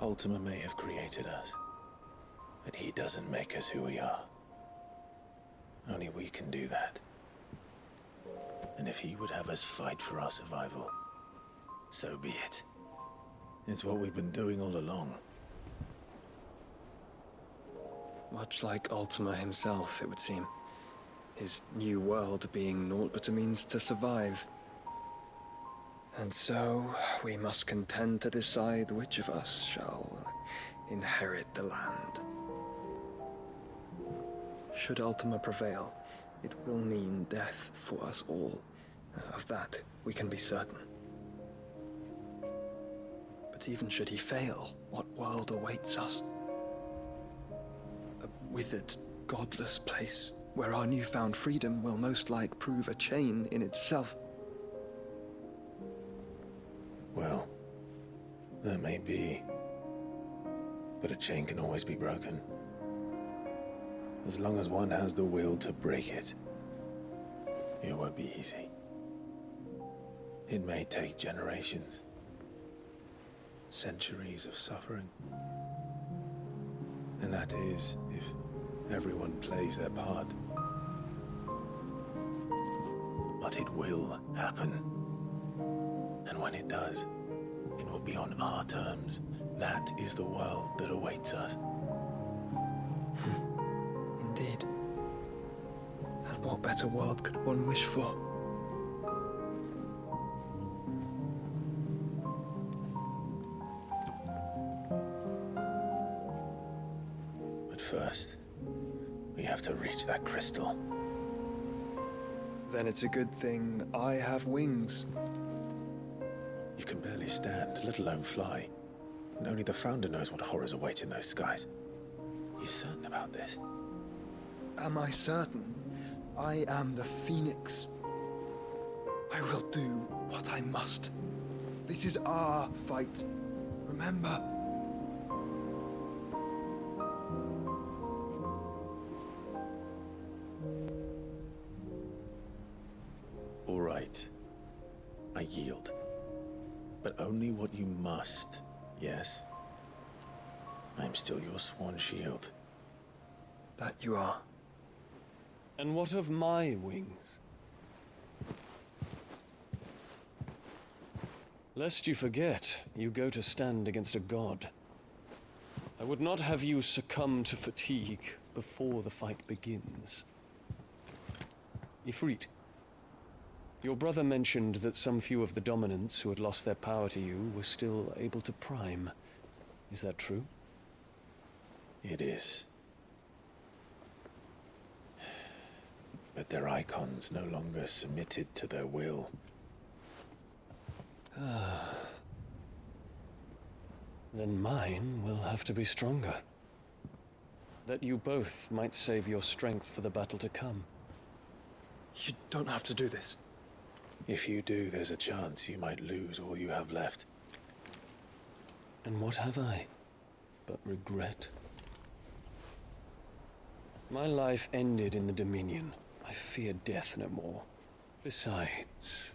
Ultima may have created us, but he doesn't make us who we are. Only we can do that. And if he would have us fight for our survival, so be it. It's what we've been doing all along. Much like Ultima himself, it would seem. His new world being naught but a means to survive. And so, we must contend to decide which of us shall inherit the land. Should Ultima prevail, it will mean death for us all. Of that, we can be certain. But even should he fail, what world awaits us? A withered, godless place, where our newfound freedom will most like prove a chain in itself. Well, that may be. But a chain can always be broken. As long as one has the will to break it. It won't be easy. It may take generations. Centuries of suffering. And that is, if everyone plays their part. But it will happen. And when it does, it will be on our terms. That is the world that awaits us. Indeed. And what better world could one wish for? But first, we have to reach that crystal. Then it's a good thing I have wings. You can barely stand, let alone fly. And only the Founder knows what horrors await in those skies. You certain about this? Am I certain? I am the Phoenix. I will do what I must. This is our fight. Remember? All right. I yield. But only what you must, yes? I'm still your sworn shield. That you are. And what of my wings? Lest you forget, you go to stand against a god. I would not have you succumb to fatigue before the fight begins. Ifrit, your brother mentioned that some few of the dominants who had lost their power to you were still able to prime. Is that true? It is. But their icons no longer submitted to their will. Then mine will have to be stronger. That you both might save your strength for the battle to come. You don't have to do this. If you do, there's a chance you might lose all you have left. And what have I but regret? My life ended in the Dominion. I fear death no more. Besides,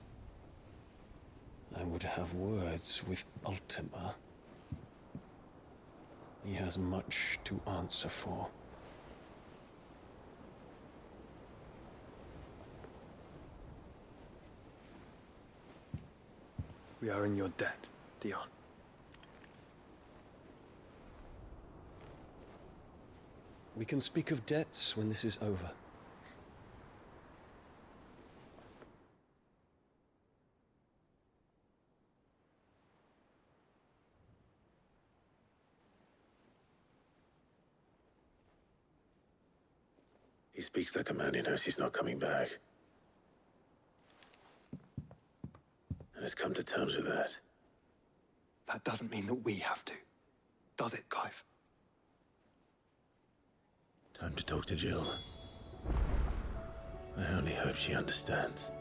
I would have words with Ultima. He has much to answer for. We are in your debt, Dion. We can speak of debts when this is over. He speaks like a man who knows he's not coming back. And has come to terms with that. That doesn't mean that we have to, does it, Clive? Time to talk to Jill. I only hope she understands.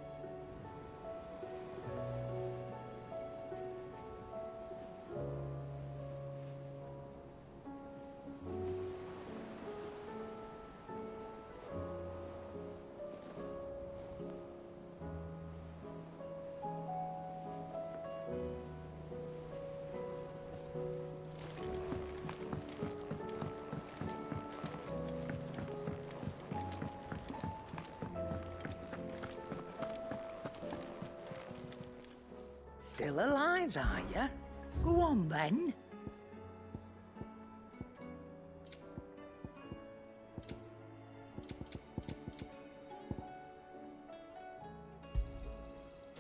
Still alive, are you? Go on, then.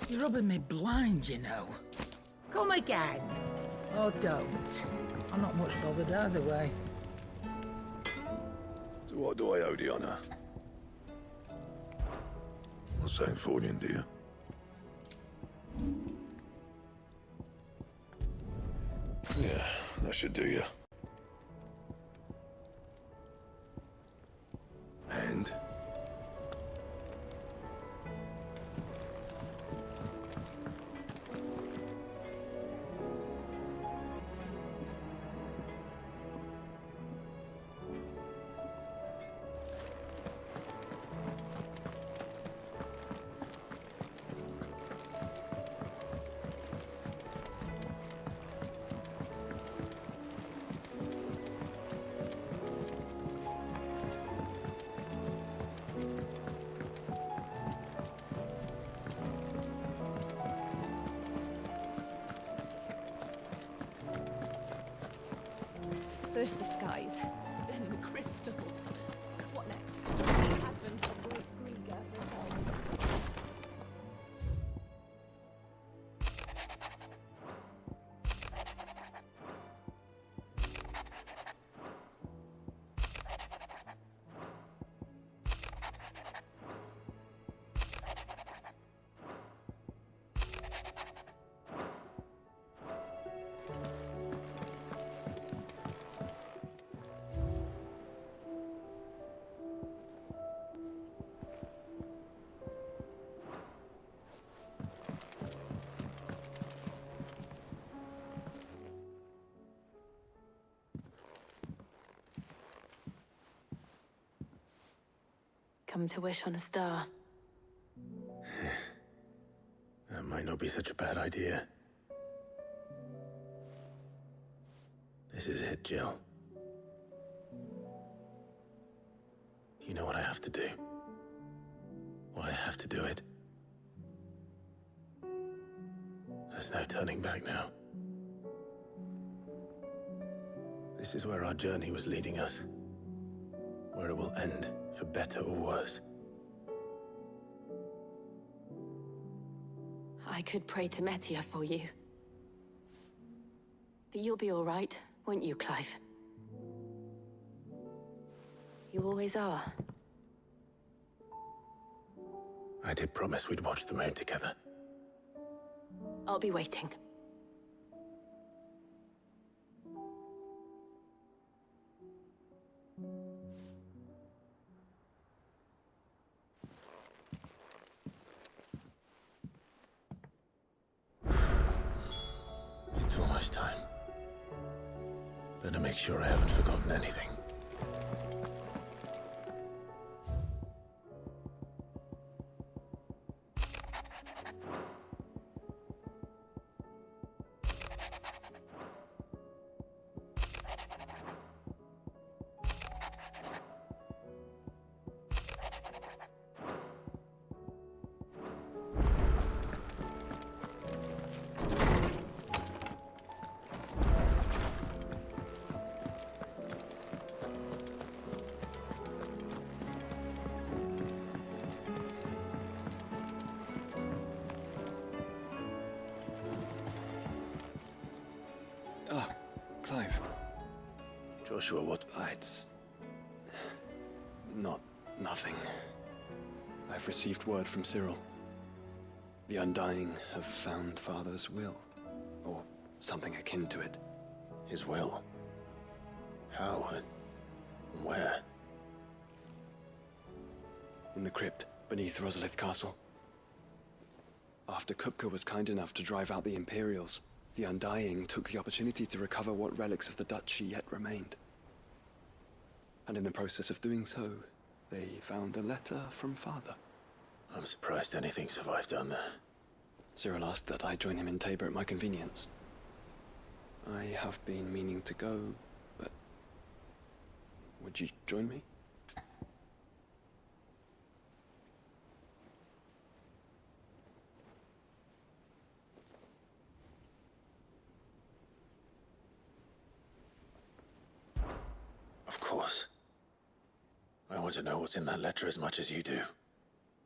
You're rubbing me blind, you know. Come again. Or don't. I'm not much bothered either way. So what do I owe the honour? Not saying Fornian, do you? Yeah, that should do you. And? First the skies, then the crystal. What next? Advent of Great Grieger herself. Come to wish on a star. That might not be such a bad idea. This is it, Jill. You know what I have to do. Why I have to do it. There's no turning back now. This is where our journey was leading us. Where it will end, for better or worse. I could pray to Metia for you. But you'll be all right, won't you, Clive? You always are. I did promise we'd watch the moon together. I'll be waiting. It's almost time. Better make sure I haven't forgotten anything. Ah, Clive. Joshua, what? It's... not Nothing. I've received word from Cyril. The Undying have found Father's will, or something akin to it. His will? How? Where? In the crypt beneath Rosalith Castle. After Kupka was kind enough to drive out the Imperials, the Undying took the opportunity to recover what relics of the Duchy yet remained. And in the process of doing so, they found a letter from Father. I'm surprised anything survived down there. Cyril asked that I join him in Tabor at my convenience. I have been meaning to go, but... would you join me? Of course. I want to know what's in that letter as much as you do.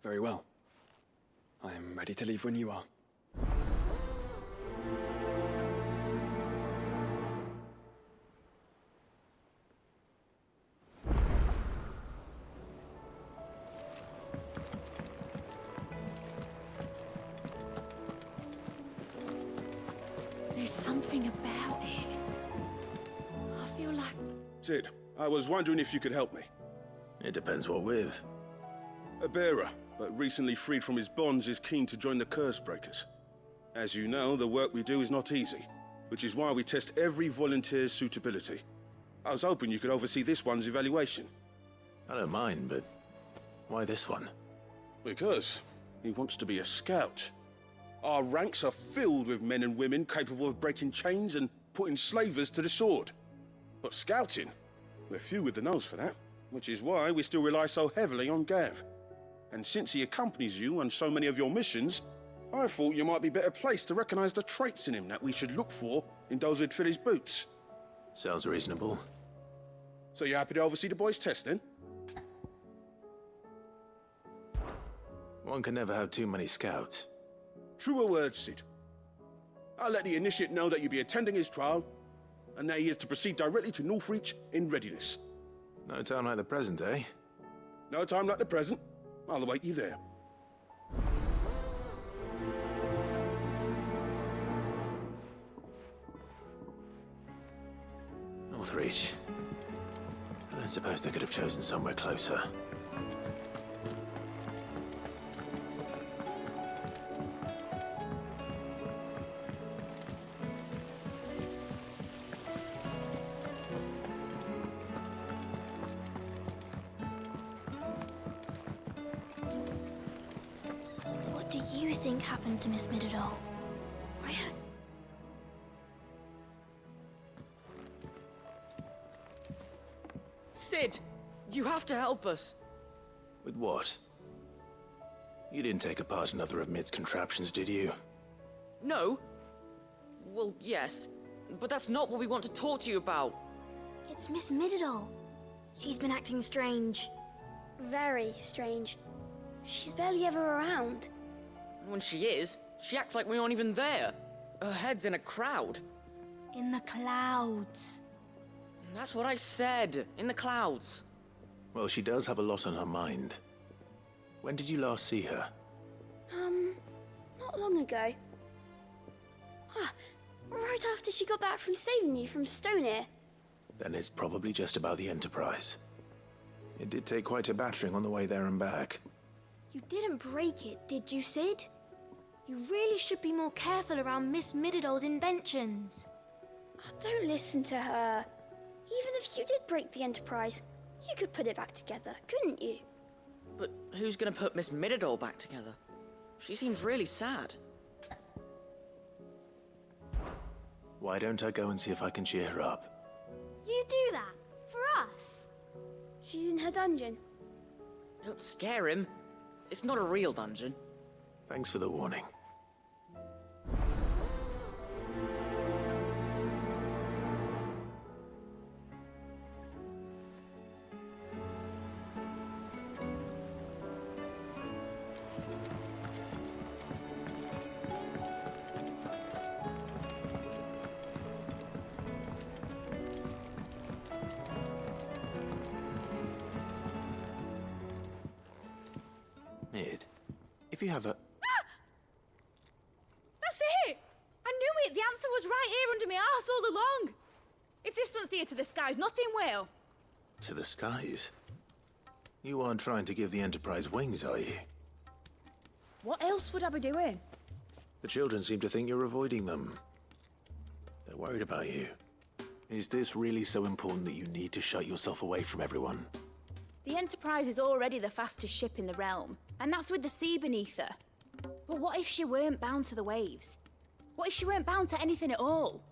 Very well. I am ready to leave when you are. There's something about it. I feel like... Sid, I was wondering if you could help me. It depends what with. A bearer, but recently freed from his bonds, is keen to join the Curse Breakers. As you know, the work we do is not easy, which is why we test every volunteer's suitability. I was hoping you could oversee this one's evaluation. I don't mind, but why this one? Because he wants to be a scout. Our ranks are filled with men and women capable of breaking chains and putting slavers to the sword. But scouting, we're few with the nose for that, which is why we still rely so heavily on Gav. And since he accompanies you on so many of your missions, I thought you might be better placed to recognize the traits in him that we should look for in those who'd fill his boots. Sounds reasonable. So you're happy to oversee the boys' test, then? One can never have too many scouts. Truer words, Sid. I'll let the initiate know that you'll be attending his trial, and that he is to proceed directly to Northreach in readiness. No time like the present, eh? No time like the present. I'll await you there. Northreach. I don't suppose they could have chosen somewhere closer. What do you think happened to Miss Midadol? I heard... Sid! You have to help us! With what? You didn't take apart another of Mid's contraptions, did you? No? Well, yes. But that's not what we want to talk to you about. It's Miss Midadol. She's been acting strange. Very strange. She's barely ever around. When she is, she acts like we aren't even there. Her head's in a crowd. In the clouds. That's what I said. In the clouds. Well, she does have a lot on her mind. When did you last see her? Not long ago. Right after she got back from saving you from Stonear. Then it's probably just about the Enterprise. It did take quite a battering on the way there and back. You didn't break it, did you, Sid? You really should be more careful around Miss Midadol's inventions. Don't listen to her. Even if you did break the Enterprise, you could put it back together, couldn't you? But who's gonna put Miss Midadol back together? She seems really sad. Why don't I go and see if I can cheer her up? You do that? For us? She's in her dungeon. Don't scare him. It's not a real dungeon. Thanks for the warning. If you have a... That's it! I knew it! The answer was right here under my arse all along! If this doesn't steer to the skies, nothing will. To the skies? You aren't trying to give the Enterprise wings, are you? What else would I be doing? The children seem to think you're avoiding them. They're worried about you. Is this really so important that you need to shut yourself away from everyone? The Enterprise is already the fastest ship in the realm, and that's with the sea beneath her. But what if she weren't bound to the waves? What if she weren't bound to anything at all?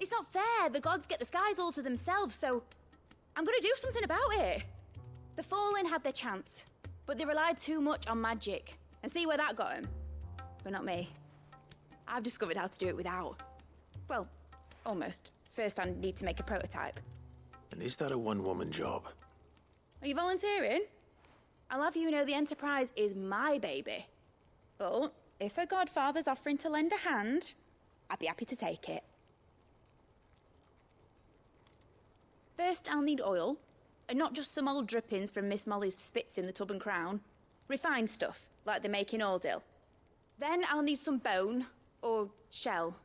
It's not fair. The gods get the skies all to themselves, so I'm gonna do something about it. The Fallen had their chance, but they relied too much on magic. And see where that got them? But not me. I've discovered how to do it without. Well, almost. First, I need to make a prototype. And is that a one-woman job? Are you volunteering? I'll have you know the Enterprise is my baby. But if a godfather's offering to lend a hand, I'd be happy to take it. First, I'll need oil, and not just some old drippings from Miss Molly's spits in the Tub and Crown. Refined stuff, like they make in Ordil. Then I'll need some bone, or shell.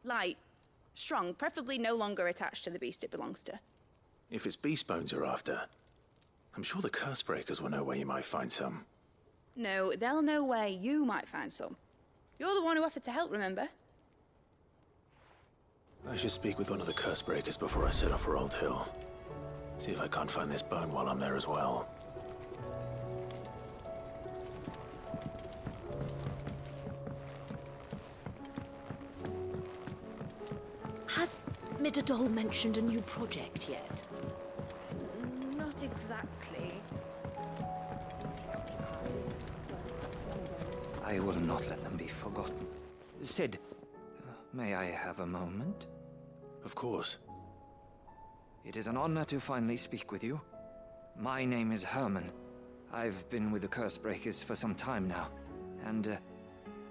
Light, strong, preferably no longer attached to the beast it belongs to. If it's beast bones you're after, I'm sure the Cursebreakers will know where you might find some. No, they'll know where you might find some. You're the one who offered to help, remember? I should speak with one of the Cursebreakers before I set off for Old Hill. See if I can't find this bone while I'm there as well. Has Midadol mentioned a new project yet? Not exactly. I will not let them be forgotten. Sid, may I have a moment? Of course. It is an honor to finally speak with you. My name is Herman. I've been with the Cursebreakers for some time now, and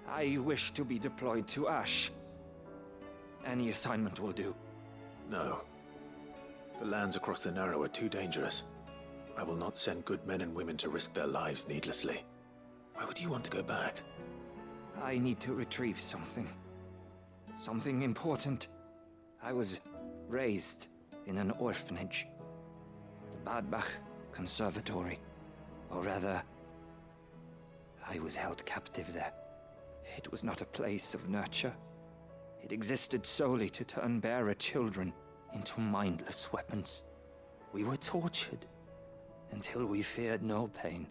I wish to be deployed to Ash. Any assignment will do. No. The lands across the Narrow are too dangerous. I will not send good men and women to risk their lives needlessly. Why would you want to go back? I need to retrieve something. Something important. I was raised in an orphanage. The Badbach Conservatory. Or rather, I was held captive there. It was not a place of nurture. It existed solely to turn bearer children into mindless weapons. We were tortured until we feared no pain.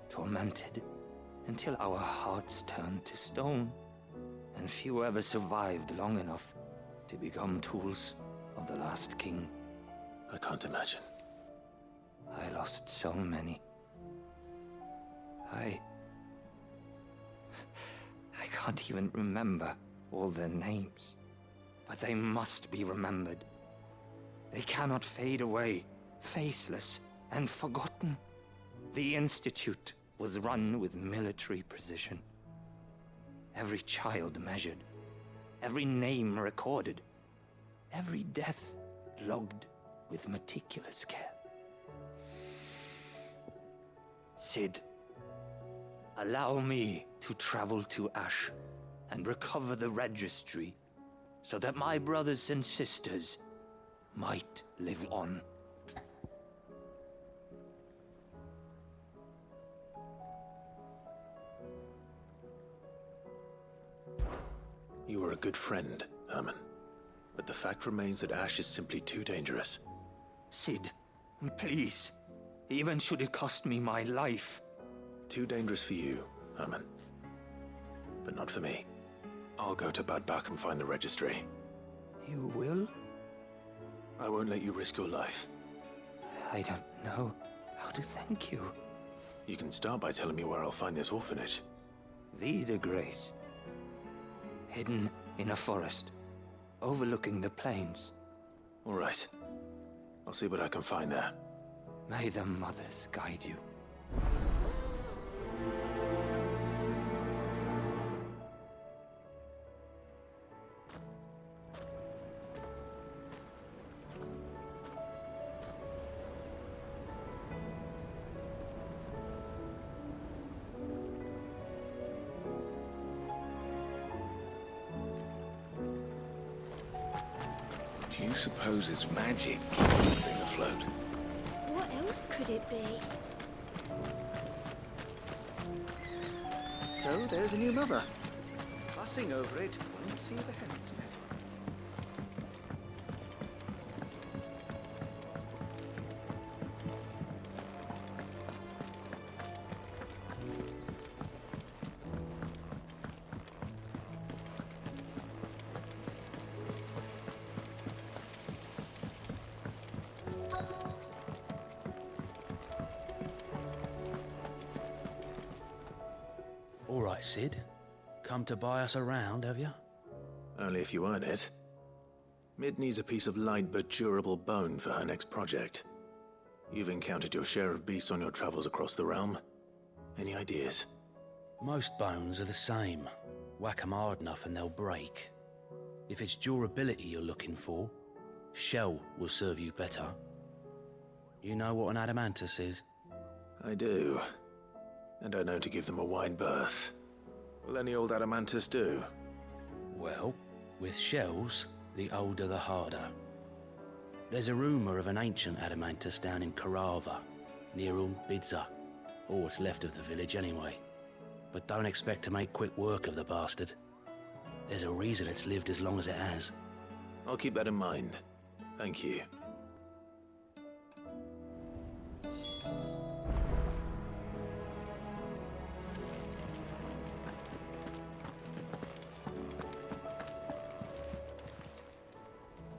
Tormented until our hearts turned to stone. And few ever survived long enough to become tools of the last king. I can't imagine. I lost so many. I can't even remember all their names. But they must be remembered. They cannot fade away, faceless and forgotten. The Institute was run with military precision. Every child measured, every name recorded, every death logged with meticulous care. Sid, allow me to travel to Ash and recover the registry so that my brothers and sisters might live on. You were a good friend, Herman. But the fact remains that Ash is simply too dangerous. Sid, please. Even should it cost me my life. Too dangerous for you, Herman. But not for me. I'll go to Bad Bach and find the registry. You will? I won't let you risk your life. I don't know how to thank you. You can start by telling me where I'll find this orphanage. Vida Grace. Hidden in a forest, overlooking the plains. All right. I'll see what I can find there. May the mothers guide you. you suppose it's magic keeping the thing afloat? What else could it be? So there's a new mother. Passing over it, won't see the heads of it. All right, Sid. Come to buy us around, have you? Only if you earn it. Mid needs a piece of light but durable bone for her next project. You've encountered your share of beasts on your travels across the realm. Any ideas? Most bones are the same. Whack 'em hard enough and they'll break. If it's durability you're looking for, shell will serve you better. You know what an adamantus is? I do. And I know to give them a wide berth. Will any old adamantus do? Well, with shells, the older the harder. There's a rumour of an ancient adamantus down in Karava, near Bidza, or what's left of the village anyway. But don't expect to make quick work of the bastard. There's a reason it's lived as long as it has. I'll keep that in mind. Thank you.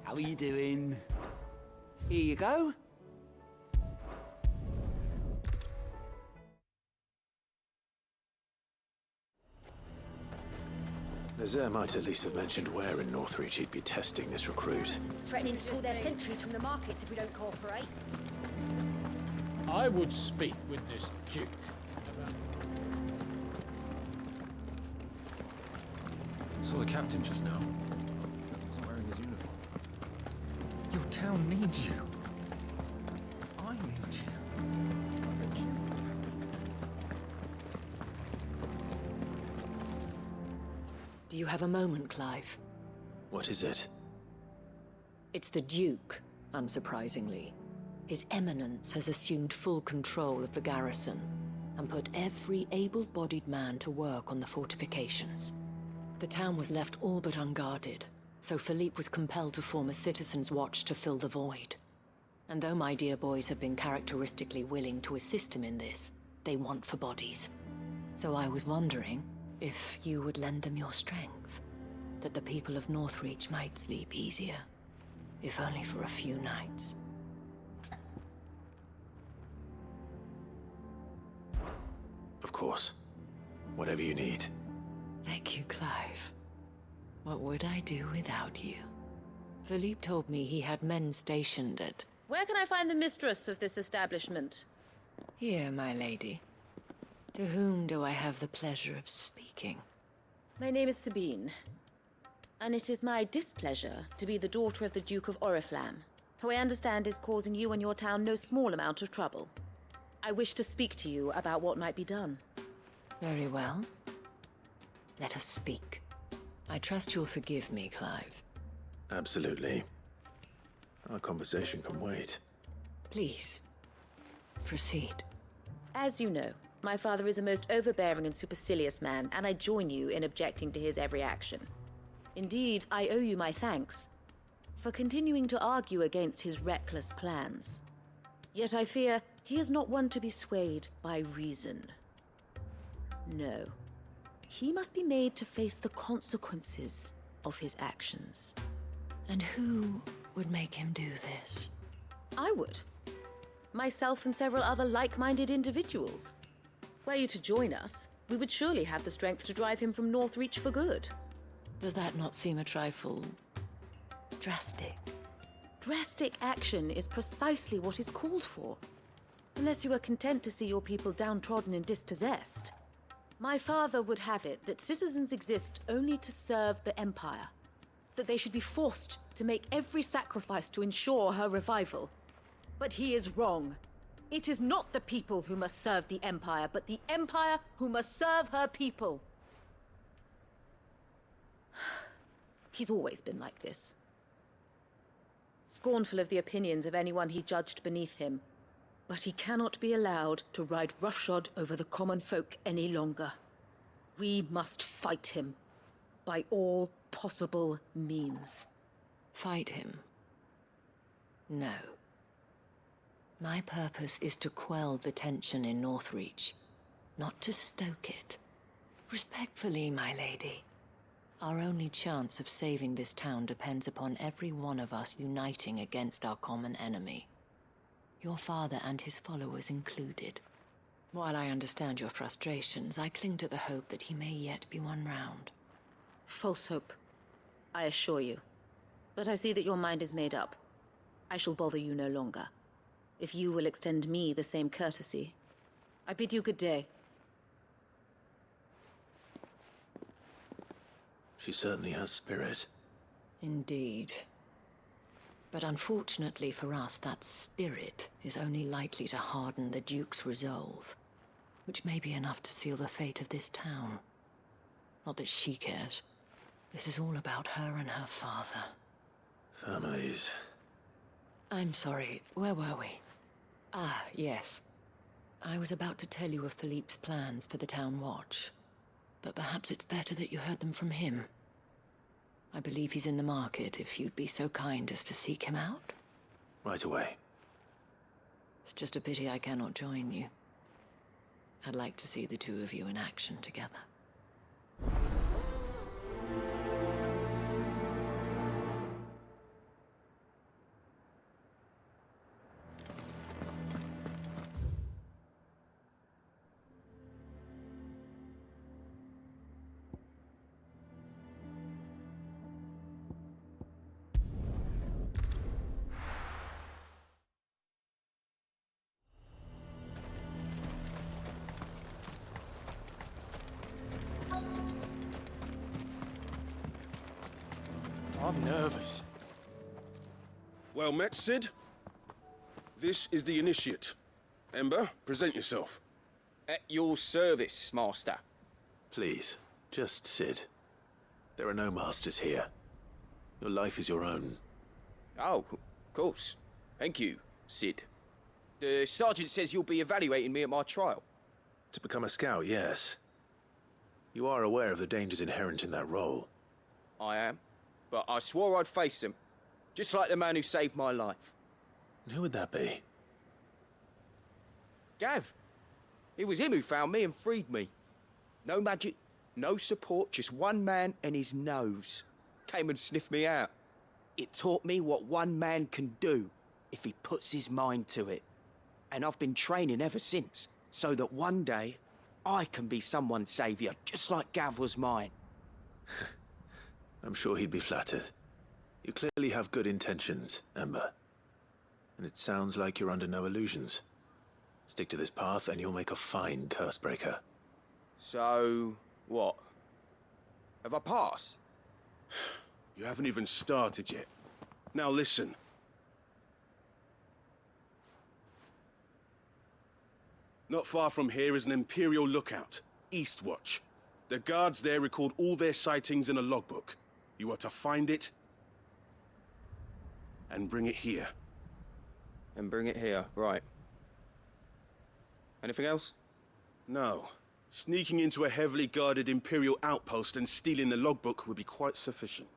How are you doing? Here you go. Nazaire might at least have mentioned where in Northreach he'd be testing this recruit. It's threatening to pull their sentries from the markets if we don't cooperate. I would speak with this Duke. Saw the captain just now. He's wearing his uniform. Your town needs you. I need you. Do you have a moment, Clive? What is it? It's the Duke, unsurprisingly. His Eminence has assumed full control of the garrison and put every able-bodied man to work on the fortifications. The town was left all but unguarded, so Philippe was compelled to form a citizens' watch to fill the void. And though my dear boys have been characteristically willing to assist him in this, they want for bodies. So I was wondering if you would lend them your strength, that the people of Northreach might sleep easier, if only for a few nights. Of course. Whatever you need. Thank you, Clive. What would I do without you? Philippe told me he had men stationed at... Where can I find the mistress of this establishment? Here, my lady. To whom do I have the pleasure of speaking? My name is Sabine, and it is my displeasure to be the daughter of the Duke of Oriflamme, who I understand is causing you and your town no small amount of trouble. I wish to speak to you about what might be done. Very well. Let us speak. I trust you'll forgive me, Clive. Absolutely. Our conversation can wait. Please, proceed. As you know, my father is a most overbearing and supercilious man, and I join you in objecting to his every action. Indeed, I owe you my thanks for continuing to argue against his reckless plans. Yet I fear he is not one to be swayed by reason. No. He must be made to face the consequences of his actions. And who would make him do this? I would. Myself and several other like-minded individuals. Were you to join us, we would surely have the strength to drive him from Northreach for good. Does that not seem a trifle... drastic? Drastic action is precisely what is called for. Unless you are content to see your people downtrodden and dispossessed. My father would have it that citizens exist only to serve the Empire. That they should be forced to make every sacrifice to ensure her revival. But he is wrong. It is not the people who must serve the Empire, but the Empire who must serve her people. He's always been like this. scornful of the opinions of anyone he judged beneath him. But he cannot be allowed to ride roughshod over the common folk any longer. We must fight him, by all possible means. Fight him? No. My purpose is to quell the tension in Northreach, not to stoke it. Respectfully, my lady. Our only chance of saving this town depends upon every one of us uniting against our common enemy. Your father and his followers included. While I understand your frustrations, I cling to the hope that he may yet be won round. False hope, I assure you. But I see that your mind is made up. I shall bother you no longer. If you will extend me the same courtesy, I bid you good day. She certainly has spirit. Indeed. But unfortunately for us, that spirit is only likely to harden the Duke's resolve, which may be enough to seal the fate of this town. Not that she cares. This is all about her and her father. Families. I'm sorry, where were we? Ah, yes. I was about to tell you of Philippe's plans for the town watch, but perhaps it's better that you heard them from him. I believe he's in the market, if you'd be so kind as to seek him out. Right away. It's just a pity I cannot join you. I'd like to see the two of you in action together. I'm nervous. Well met, Sid. This is the initiate. Ember, present yourself. At your service, Master. Please, just Sid. There are no masters here. Your life is your own. Oh, of course. Thank you, Sid. The sergeant says you'll be evaluating me at my trial. To become a scout, yes. You are aware of the dangers inherent in that role. I am. But I swore I'd face them. Just like the man who saved my life. And who would that be? Gav. It was him who found me and freed me. No magic, no support, just one man and his nose. Came and sniffed me out. It taught me what one man can do if he puts his mind to it. And I've been training ever since, so that one day I can be someone's saviour, just like Gav was mine. I'm sure he'd be flattered. You clearly have good intentions, Ember. And it sounds like you're under no illusions. Stick to this path and you'll make a fine cursebreaker. So, what? Have I passed? You haven't even started yet. Now listen. Not far from here is an Imperial lookout, Eastwatch. The guards there record all their sightings in a logbook. You are to find it and bring it here. And bring it here, right. Anything else? No. Sneaking into a heavily guarded Imperial outpost and stealing the logbook would be quite sufficient.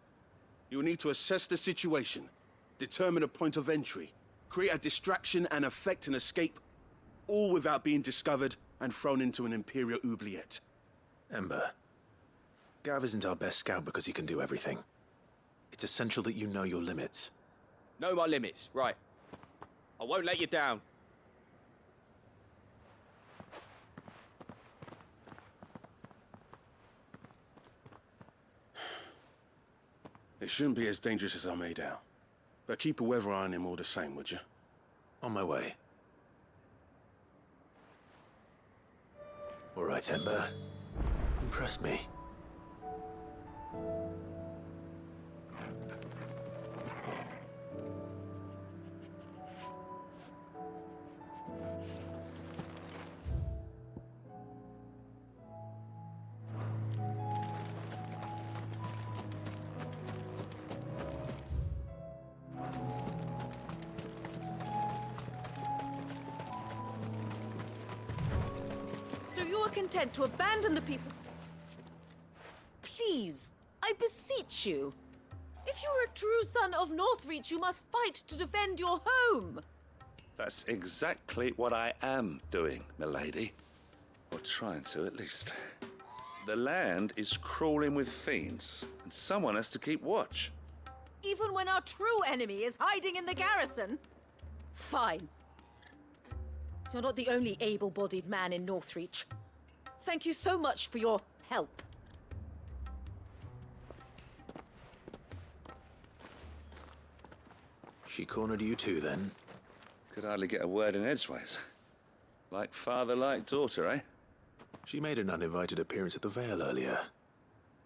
You'll need to assess the situation, determine a point of entry, create a distraction and effect an escape, all without being discovered and thrown into an Imperial oubliette. Ember, Gav isn't our best scout because he can do everything. It's essential that you know your limits. Know my limits, right. I won't let you down. It shouldn't be as dangerous as I made out. But keep a weather eye on him all the same, would you? On my way. All right, Ember. Impress me. you are content to abandon the people... Please, I beseech you. If you are a true son of Northreach, you must fight to defend your home. That's exactly what I am doing, milady. Or trying to, at least. The land is crawling with fiends, and someone has to keep watch. Even when our true enemy is hiding in the garrison? Fine. You're not the only able-bodied man in Northreach. Thank you so much for your help. She cornered you too, then? Could hardly get a word in edgeways. Like father, like daughter, eh? She made an uninvited appearance at the Vale earlier,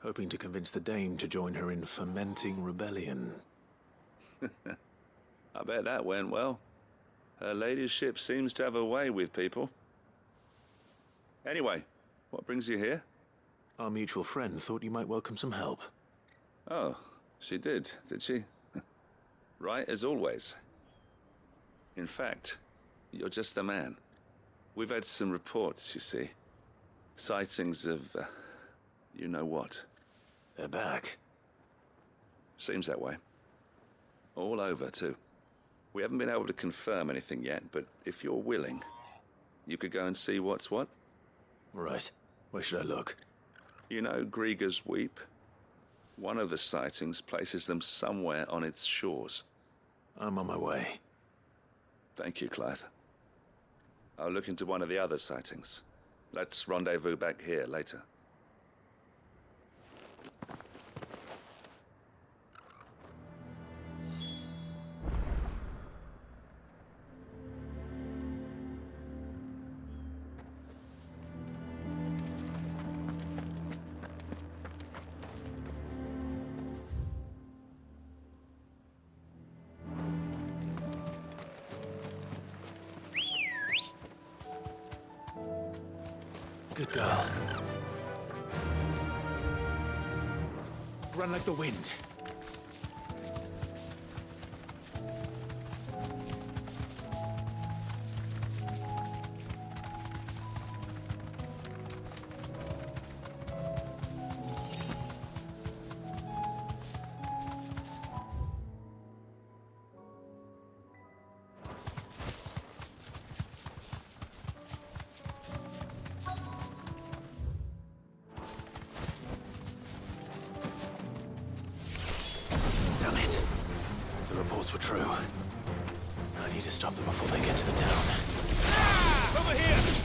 hoping to convince the Dame to join her in fomenting rebellion. I bet that went well. Her ladyship seems to have a way with people. Anyway, what brings you here? Our mutual friend thought you might welcome some help. Oh, she did she? Right as always. In fact, you're just the man. We've had some reports, you see. Sightings of, you know what. They're back. Seems that way. All over, too. We haven't been able to confirm anything yet, but if you're willing, you could go and see what's what. Right. Where should I look? You know Grieger's Weep? One of the sightings places them somewhere on its shores. I'm on my way. Thank you, Clive. I'll look into one of the other sightings. Let's rendezvous back here later. Good girl. Run like the wind. Damn it. The reports were true. I need to stop them before they get to the town. Over here!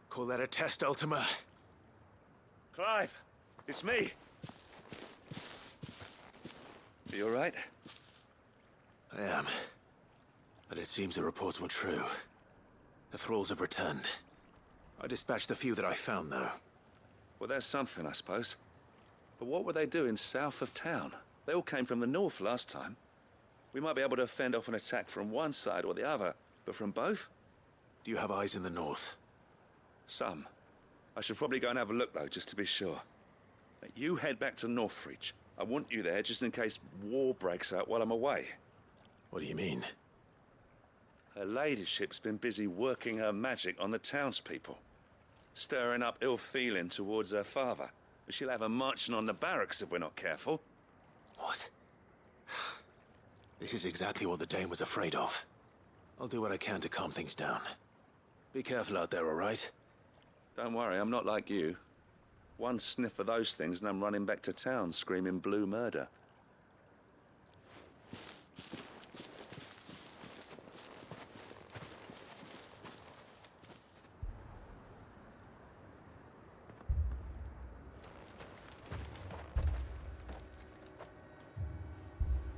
Call that a test, Ultima? Clive, it's me. You all right? I am. But it seems the reports were true. The thralls have returned. I dispatched the few that I found, though. Well, that's something, I suppose. But what were they doing south of town? They all came from the north last time. We might be able to fend off an attack from one side or the other, but from both? Do you have eyes in the north? Some. I should probably go and have a look, though, just to be sure. You head back to Northreach. I want you there just in case war breaks out while I'm away. What do you mean? Her ladyship's been busy working her magic on the townspeople, stirring up ill feeling towards her father. She'll have her marching on the barracks if we're not careful. What? This is exactly what the Dane was afraid of. I'll do what I can to calm things down. Be careful out there, all right? Don't worry, I'm not like you. One sniff of those things and I'm running back to town screaming blue murder.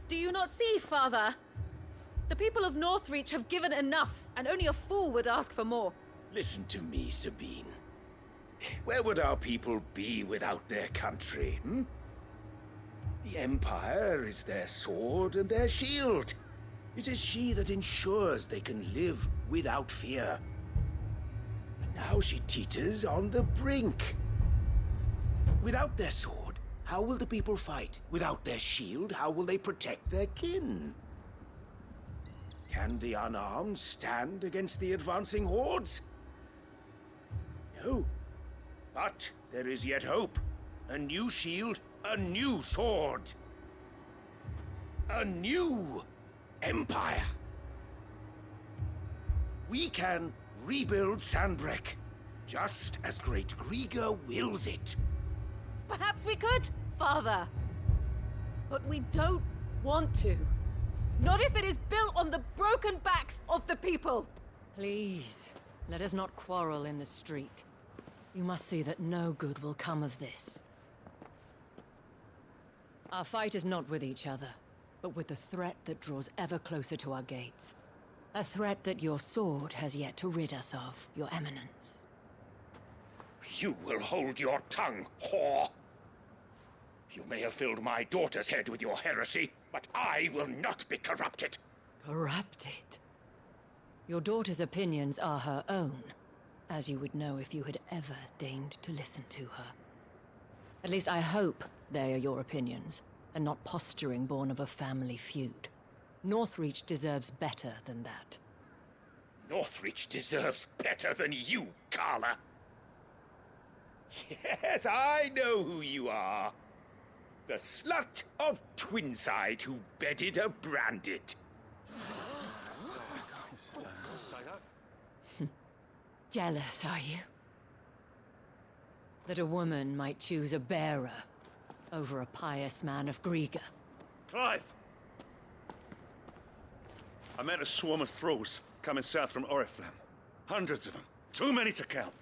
Do you not see, Father? The people of Northreach have given enough, and only a fool would ask for more. Listen to me, Sabine. Where would our people be without their country, hmm? The Empire is their sword and their shield. It is she that ensures they can live without fear. But now she teeters on the brink. Without their sword, how will the people fight? Without their shield, how will they protect their kin? Can the unarmed stand against the advancing hordes? No. But there is yet hope. A new shield, a new sword. A new empire. We can rebuild Sandbreck, just as Great Grieger wills it. Perhaps we could, Father. But we don't want to. Not if it is built on the broken backs of the people. Please, let us not quarrel in the street. You must see that no good will come of this. Our fight is not with each other, but with the threat that draws ever closer to our gates. A threat that your sword has yet to rid us of, Your Eminence. You will hold your tongue, whore! You may have filled my daughter's head with your heresy, but I will not be corrupted. Corrupted? Your daughter's opinions are her own, as you would know if you had ever deigned to listen to her. At least I hope they are your opinions, and not posturing born of a family feud. Northreach deserves better than that. Northreach deserves better than you, Carla. Yes, I know who you are. The slut of Twinside who bedded a Branded. Jealous, are you? That a woman might choose a bearer over a pious man of Grieger. Clive! I met a swarm of thralls coming south from Oriflamme. Hundreds of them. Too many to count.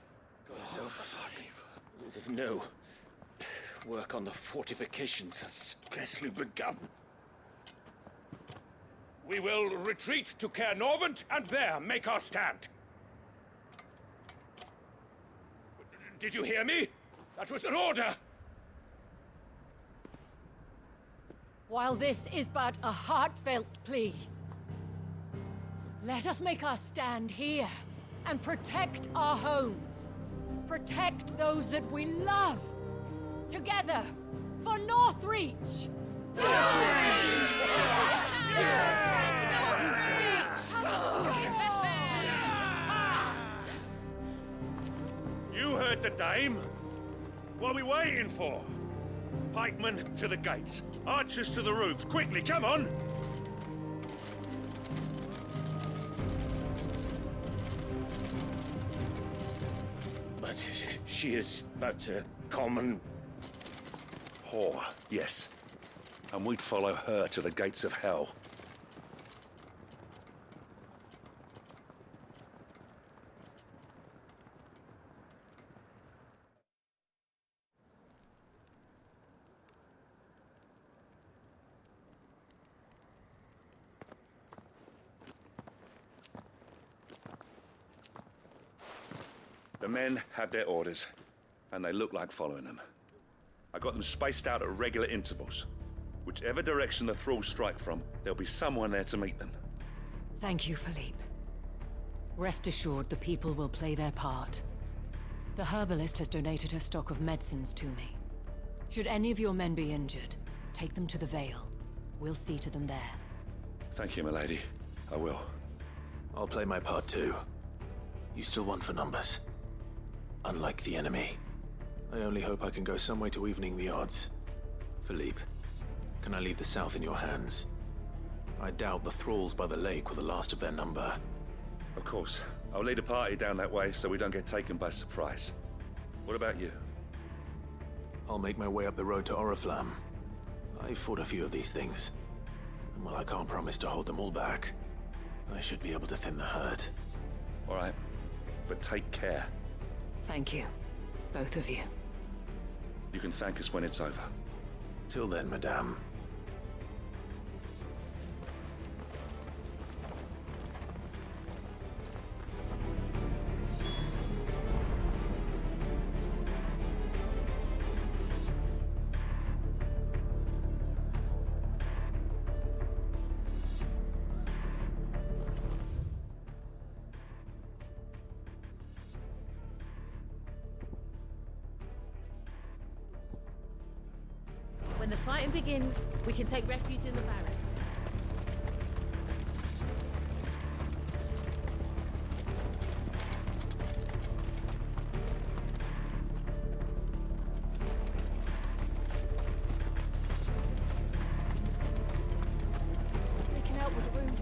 No. Work on the fortifications has scarcely begun. We will retreat to Caer Norvent and there make our stand. Did you hear me? That was an order! While this is but a heartfelt plea, let us make our stand here and protect our homes. Protect those that we love. Together, for Northreach! You heard the dame. What are we waiting for? Pikemen to the gates. Archers to the roofs. Quickly, come on! But she is but a common... whore, yes. And we'd follow her to the gates of hell. The men have their orders, and they look like following them. I got them spaced out at regular intervals. Whichever direction the thralls strike from, there'll be someone there to meet them. Thank you, Philippe. Rest assured the people will play their part. The herbalist has donated her stock of medicines to me. Should any of your men be injured, take them to the Vale. We'll see to them there. Thank you, milady. I will. I'll play my part too. You still want for numbers. Unlike the enemy. I only hope I can go some way to evening the odds. Philippe. Can I leave the south in your hands? I doubt the thralls by the lake were the last of their number. Of course. I'll lead a party down that way so we don't get taken by surprise. What about you? I'll make my way up the road to Oriflamme. I fought a few of these things. And while I can't promise to hold them all back, I should be able to thin the herd. All right. But take care. Thank you. Both of you. You can thank us when it's over. Till then, madame. When the fighting begins, we can take refuge in the barracks. We can help with the wounded.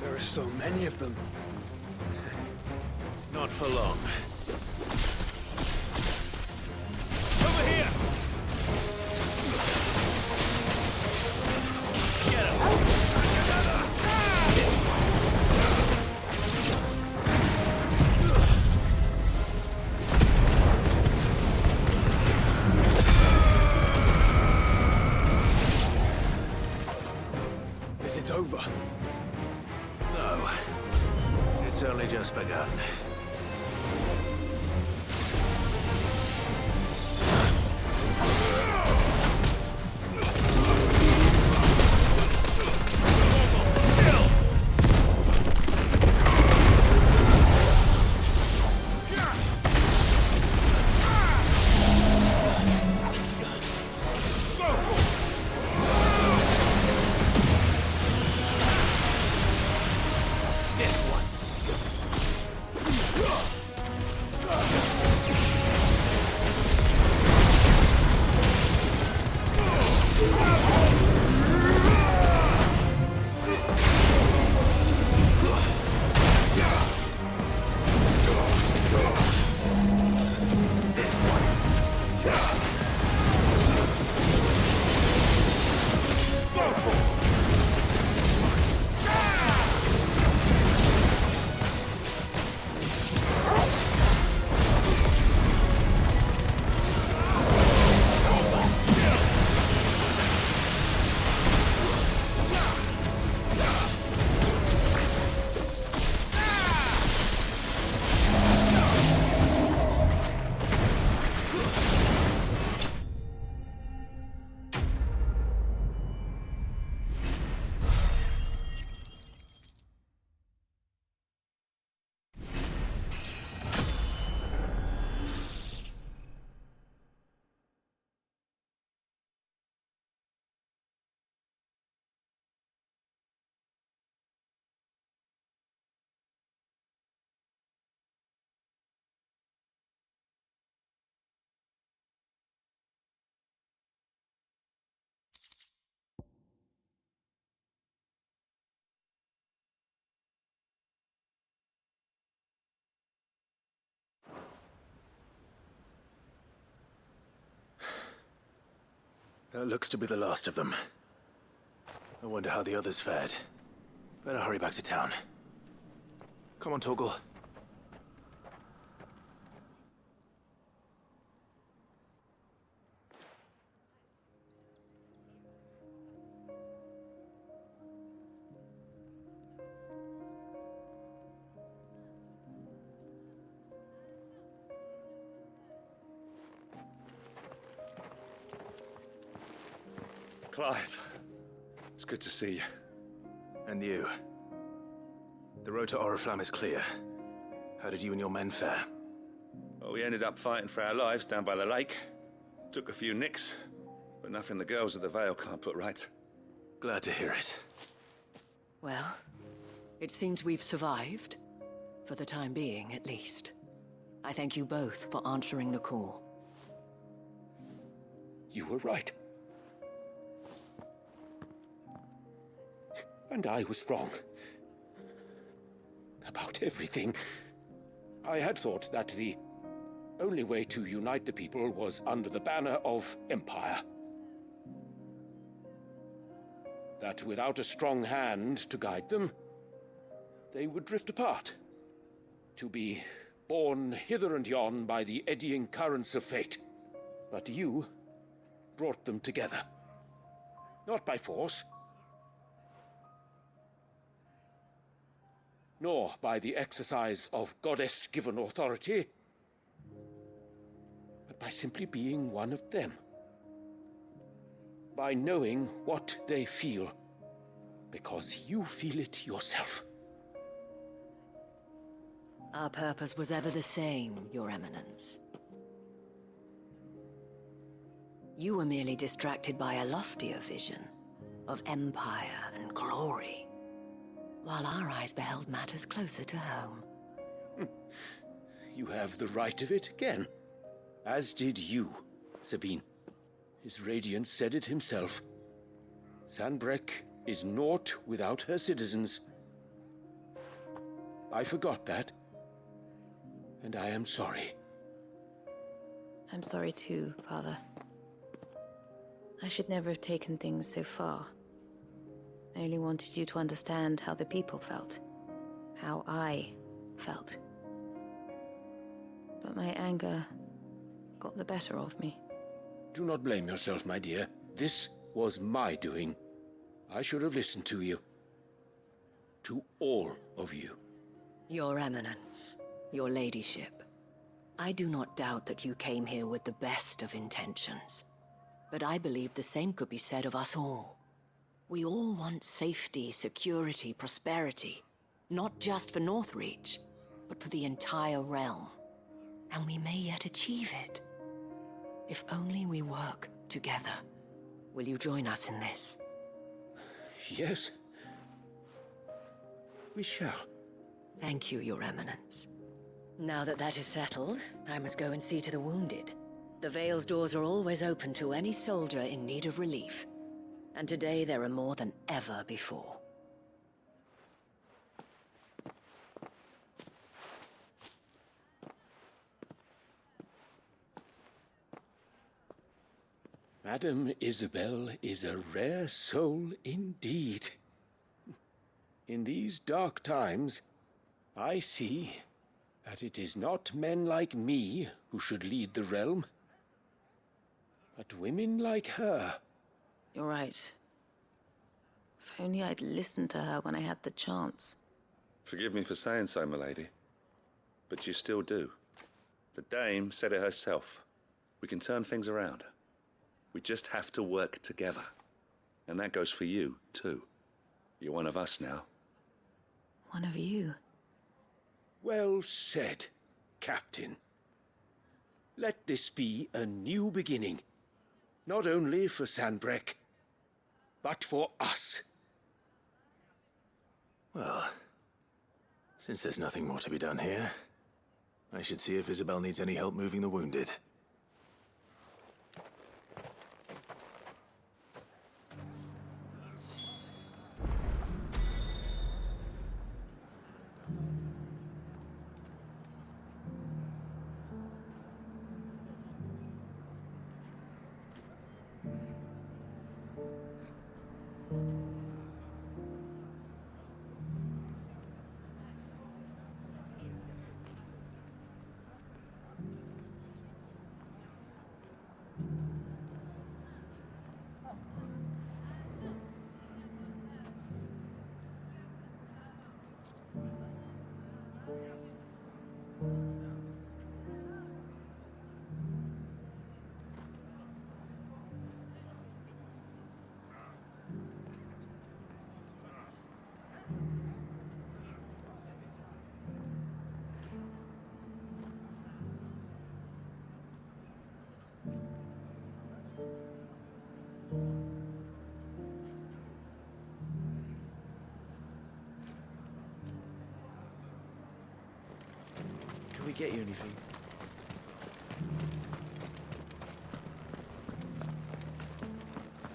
There are so many of them. Not for long. Over here! Get him! Is it over? No. It's only just begun. That looks to be the last of them. I wonder how the others fared. Better hurry back to town. Come on, Torgal. Clive, it's good to see you. And you. The road to Oriflamme is clear. How did you and your men fare? Well, we ended up fighting for our lives down by the lake. Took a few nicks, but nothing the girls of the Vale can't put right. Glad to hear it. Well, it seems we've survived. For the time being, at least. I thank you both for answering the call. You were right. And I was wrong. About everything. I had thought that the only way to unite the people was under the banner of Empire. That without a strong hand to guide them, they would drift apart. To be borne hither and yon by the eddying currents of fate. But you brought them together. Not by force, nor by the exercise of goddess-given authority, but by simply being one of them. By knowing what they feel, because you feel it yourself. Our purpose was ever the same, Your Eminence. You were merely distracted by a loftier vision of empire and glory, while our eyes beheld matters closer to home. You have the right of it again. As did you, Sabine. His radiance said it himself. Sanbreque is naught without her citizens. I forgot that. And I am sorry. I'm sorry too, Father. I should never have taken things so far. I only wanted you to understand how the people felt. How I felt. But my anger got the better of me. Do not blame yourself, my dear. This was my doing. I should have listened to you. To all of you. Your Eminence, your ladyship, I do not doubt that you came here with the best of intentions. But I believe the same could be said of us all. We all want safety, security, prosperity. Not just for Northreach, but for the entire realm. And we may yet achieve it. If only we work together. Will you join us in this? Yes. We shall. Thank you, Your Eminence. Now that that is settled, I must go and see to the wounded. The Vale's doors are always open to any soldier in need of relief. And today there are more than ever before. Madame Isabel is a rare soul indeed. In these dark times, I see that it is not men like me who should lead the realm, but women like her. You're right. If only I'd listened to her when I had the chance. Forgive me for saying so, milady, but you still do. The Dame said it herself. We can turn things around. We just have to work together. And that goes for you, too. You're one of us now. One of you? Well said, Captain. Let this be a new beginning. Not only for Sanbreque, but for us. Well, since there's nothing more to be done here, I should see if Isabel needs any help moving the wounded. Can we get you anything?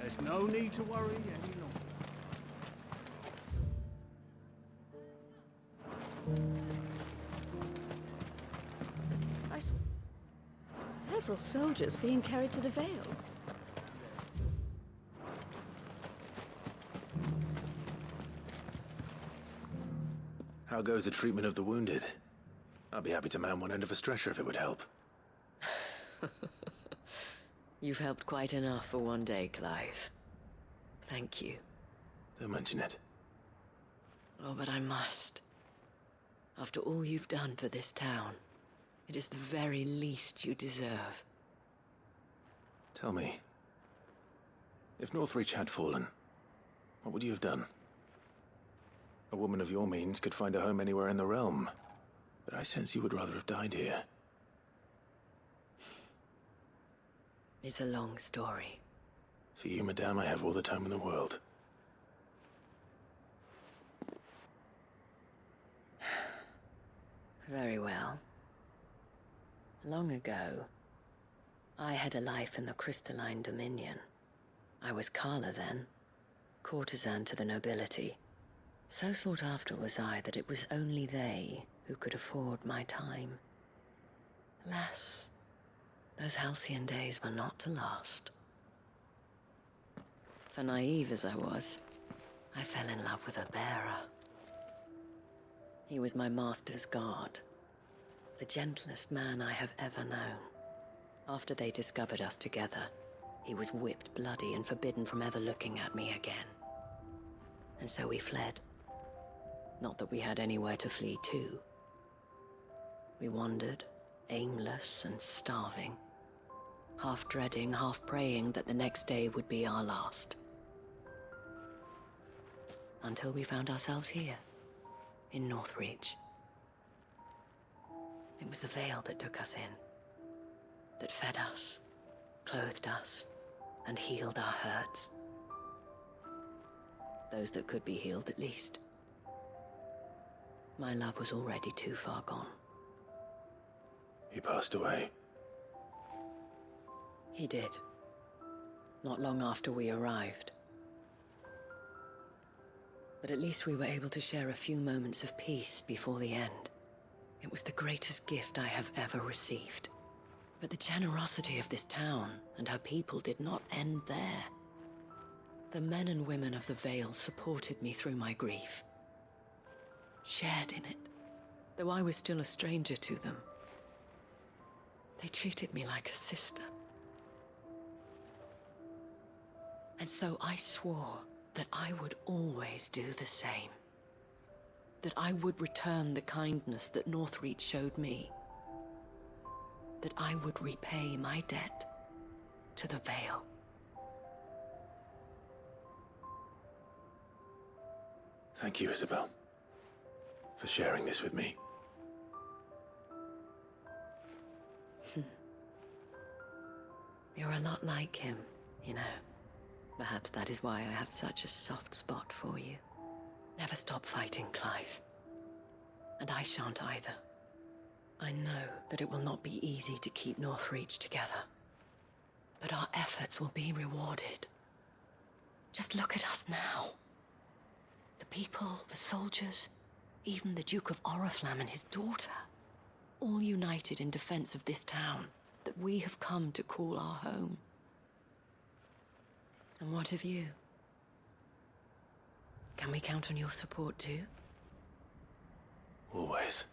There's no need to worry any longer. I saw several soldiers being carried to the Vale. How goes the treatment of the wounded? I'd be happy to man one end of a stretcher if it would help. You've helped quite enough for one day, Clive. Thank you. Don't mention it. Oh, but I must. After all you've done for this town, it is the very least you deserve. Tell me, if Northreach had fallen, what would you have done? A woman of your means could find a home anywhere in the realm, but I sense you would rather have died here. It's a long story. For you, madame, I have all the time in the world. Very well. Long ago, I had a life in the Crystalline Dominion. I was Carla then, courtesan to the nobility. So sought after was I that it was only they who could afford my time. Alas, those halcyon days were not to last. For naive as I was, I fell in love with a bearer. He was my master's guard, the gentlest man I have ever known. After they discovered us together, he was whipped bloody and forbidden from ever looking at me again. And so we fled. Not that we had anywhere to flee to. We wandered, aimless and starving, half dreading, half praying that the next day would be our last. Until we found ourselves here, in Northreach. It was the Vale that took us in, that fed us, clothed us, and healed our hurts. Those that could be healed, at least. My love was already too far gone. He passed away. He did. Not long after we arrived. But at least we were able to share a few moments of peace before the end. It was the greatest gift I have ever received. But the generosity of this town and her people did not end there. The men and women of the Vale supported me through my grief. Shared in it, though I was still a stranger to them. They treated me like a sister. And so I swore that I would always do the same. That I would return the kindness that Northreach showed me. That I would repay my debt to the Vale. Thank you, Isabel, for sharing this with me. You're a lot like him, you know. Perhaps that is why I have such a soft spot for you. Never stop fighting, Clive. And I shan't either. I know that it will not be easy to keep Northreach together. But our efforts will be rewarded. Just look at us now. The people, the soldiers, even the Duke of Oriflamme and his daughter, all united in defense of this town that we have come to call our home. And what of you? Can we count on your support too? Always.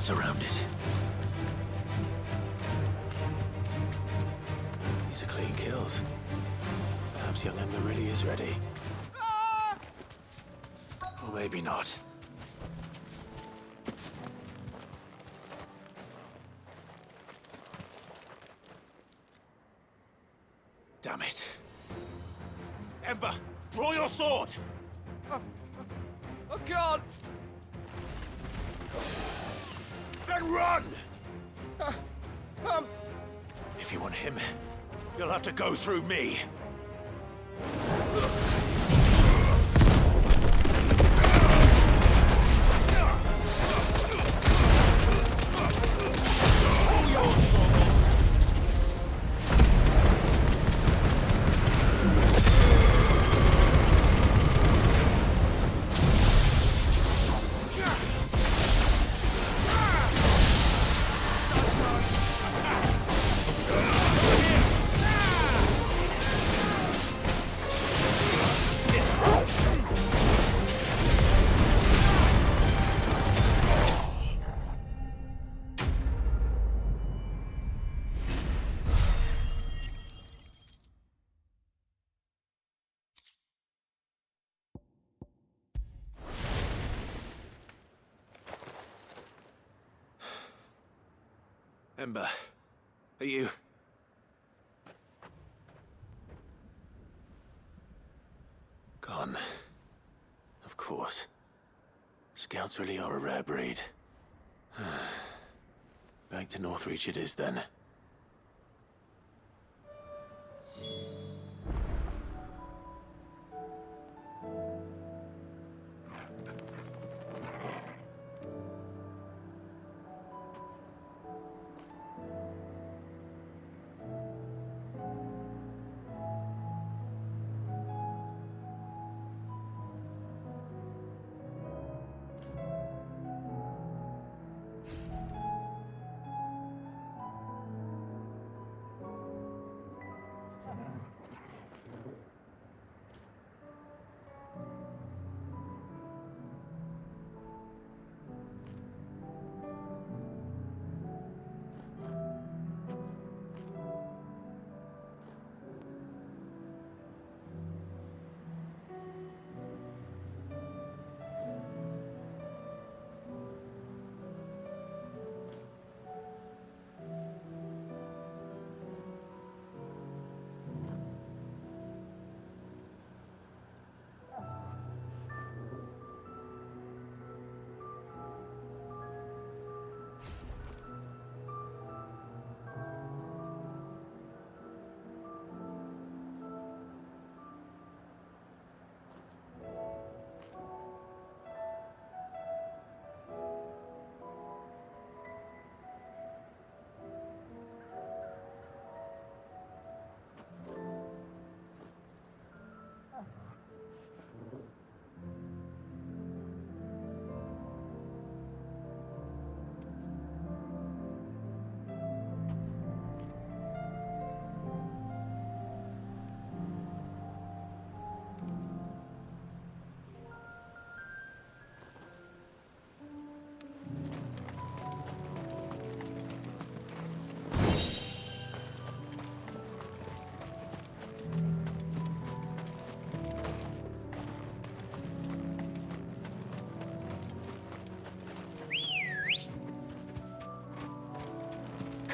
surrounded. These are clean kills. Perhaps young Ember really is ready. Or maybe not. Damn it. Ember, draw your sword! I can't! Then run! If you want him, you'll have to go through me. Ember, are you... Gone. Of course. Scouts really are a rare breed. Back to Northreach it is then.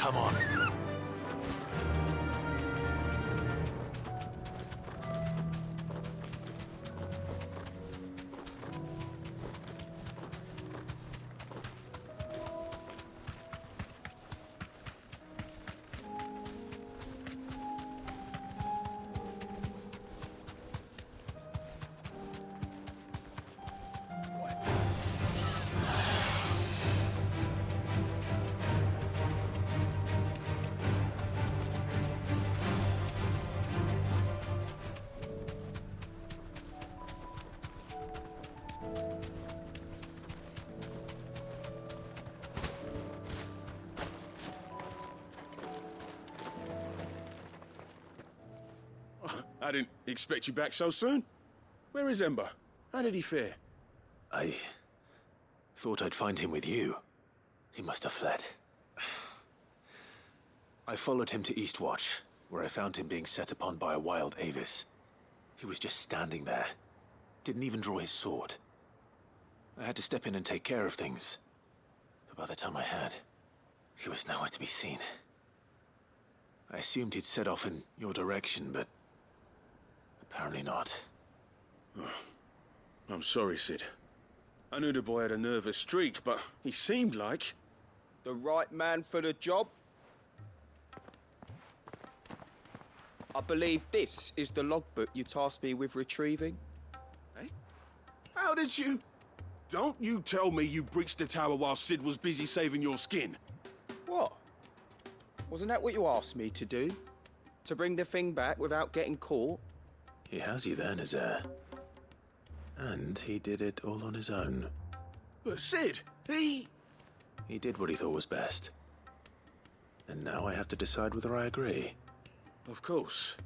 Come on. I didn't expect you back so soon. Where is Ember? How did he fare? I thought I'd find him with you. He must have fled. I followed him to Eastwatch, where I found him being set upon by a wild Avis. He was just standing there. Didn't even draw his sword. I had to step in and take care of things. But by the time I had, he was nowhere to be seen. I assumed he'd set off in your direction, but apparently not. I'm sorry, Sid. I knew the boy had a nervous streak, but he seemed like... The right man for the job? I believe this is the logbook you tasked me with retrieving. Eh? How did you... Don't you tell me you breached the tower while Sid was busy saving your skin. What? Wasn't that what you asked me to do? To bring the thing back without getting caught? He has you then, his heir. And he did it all on his own. But Sid, he did what he thought was best. And now I have to decide whether I agree. Of course.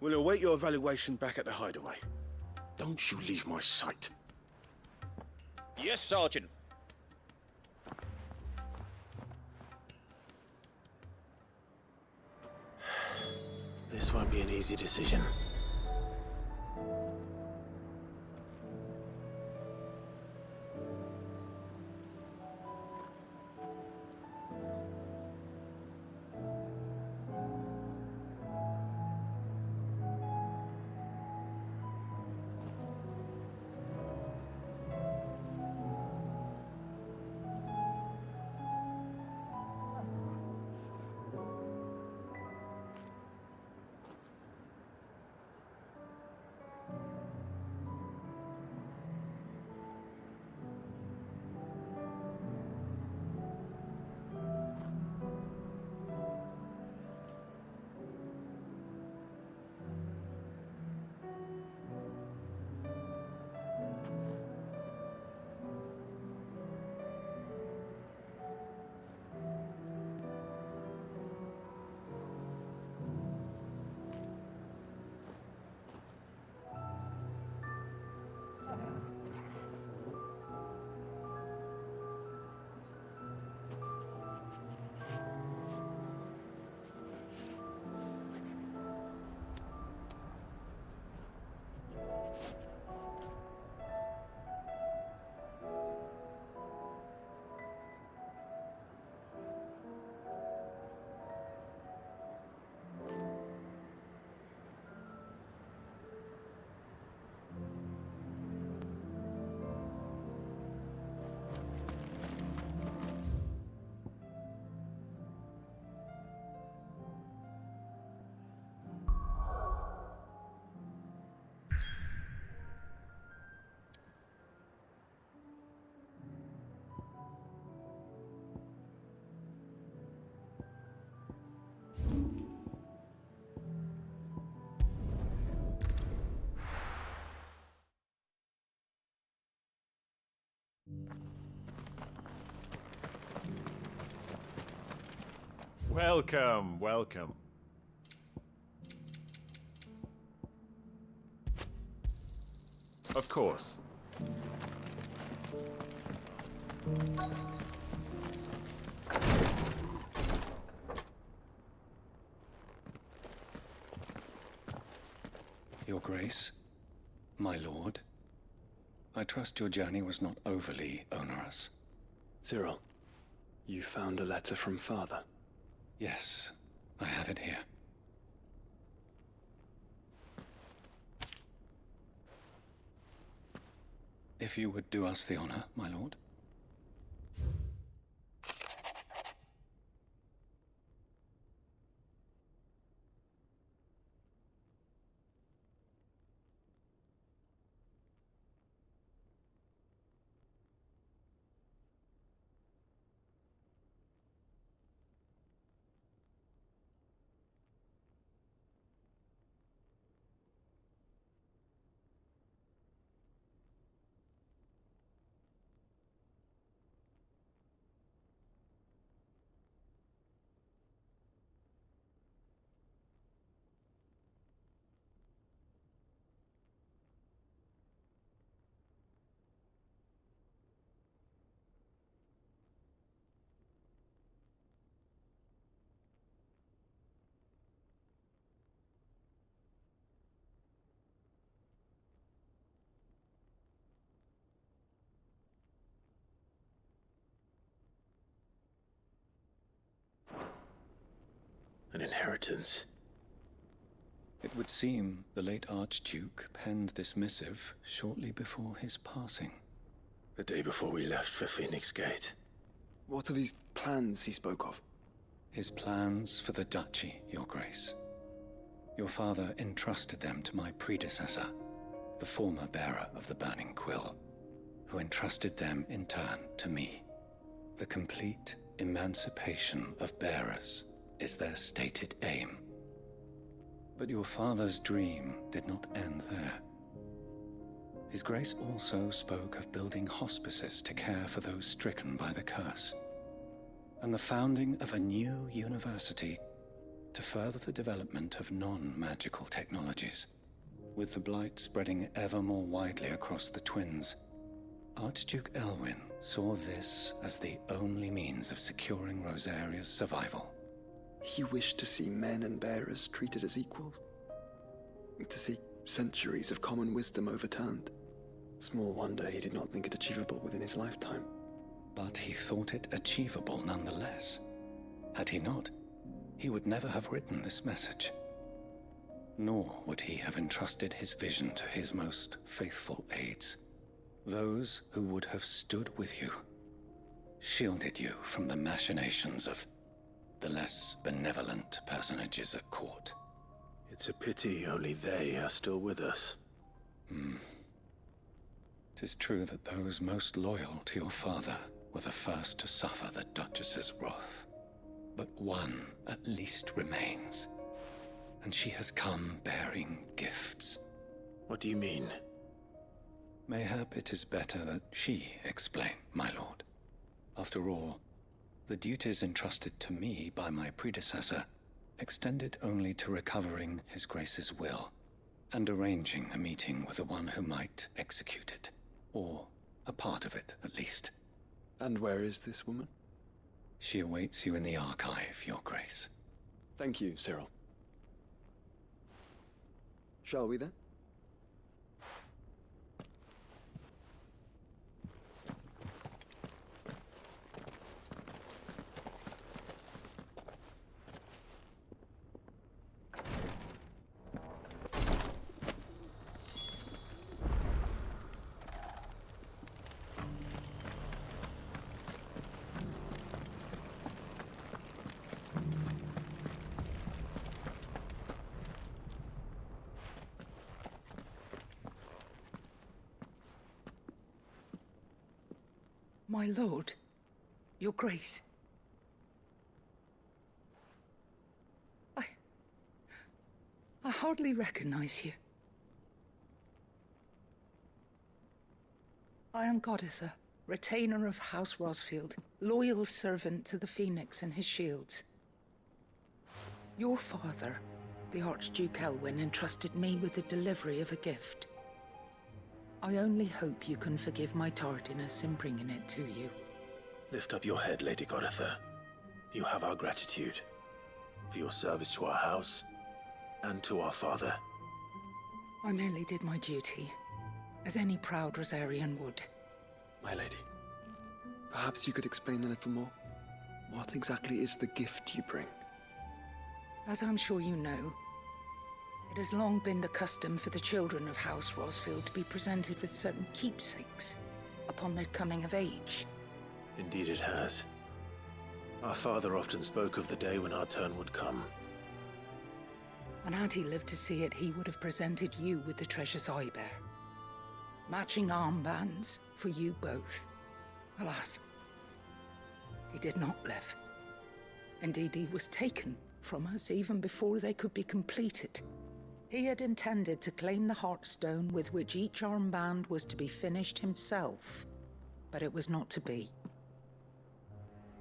We'll await your evaluation back at the hideaway. Don't you leave my sight. Yes, Sergeant. This won't be an easy decision. Welcome, welcome. Of course. Your Grace, my lord, I trust your journey was not overly onerous. Cyril, you found a letter from Father? Yes, I have it here. If you would do us the honor, my lord. An inheritance. It would seem the late Archduke penned this missive shortly before his passing. The day before we left for Phoenix Gate. What are these plans he spoke of? His plans for the duchy, Your Grace. Your father entrusted them to my predecessor, the former bearer of the Burning Quill, who entrusted them in turn to me. The complete emancipation of bearers is their stated aim. But your father's dream did not end there. His Grace also spoke of building hospices to care for those stricken by the curse, and the founding of a new university to further the development of non-magical technologies. With the blight spreading ever more widely across the twins, Archduke Elwyn saw this as the only means of securing Rosaria's survival. He wished to see men and bearers treated as equals. To see centuries of common wisdom overturned. Small wonder he did not think it achievable within his lifetime. But he thought it achievable nonetheless. Had he not, he would never have written this message. Nor would he have entrusted his vision to his most faithful aides. Those who would have stood with you, shielded you from the machinations of the less benevolent personages at court. It's a pity only they are still with us. 'Tis true that those most loyal to your father were the first to suffer the Duchess's wrath. But one at least remains, and she has come bearing gifts. What do you mean? Mayhap it is better that she explain, my lord. After all, the duties entrusted to me by my predecessor extended only to recovering His Grace's will and arranging a meeting with the one who might execute it, or a part of it at least. And where is this woman? She awaits you in the archive, Your Grace. Thank you, Cyril. Shall we then? My lord, your grace. I hardly recognize you. I am Goditha, retainer of House Rosfield, loyal servant to the Phoenix and his shields. Your father, the Archduke Elwyn, entrusted me with the delivery of a gift. I only hope you can forgive my tardiness in bringing it to you. Lift up your head, Lady Goditha. You have our gratitude for your service to our house and to our father. I merely did my duty, as any proud Rosarian would. My lady, perhaps you could explain a little more? What exactly is the gift you bring? As I'm sure you know, it has long been the custom for the children of House Rosfield to be presented with certain keepsakes upon their coming of age. Indeed it has. Our father often spoke of the day when our turn would come. And had he lived to see it, he would have presented you with the treasures I bear. Matching armbands for you both. Alas, he did not live. Indeed, he was taken from us even before they could be completed. He had intended to claim the Heartstone with which each armband was to be finished himself, but it was not to be.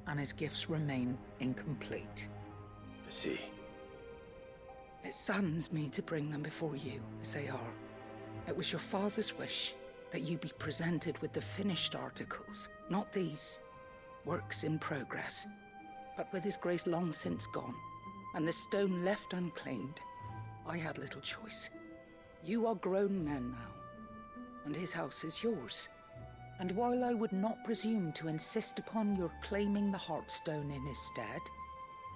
And his gifts remain incomplete. I see. It saddens me to bring them before you, as they are. It was your father's wish that you be presented with the finished articles, not these works in progress. But with his grace long since gone, and the stone left unclaimed, I had little choice. You are grown men now, and his house is yours. And while I would not presume to insist upon your claiming the Heartstone in his stead,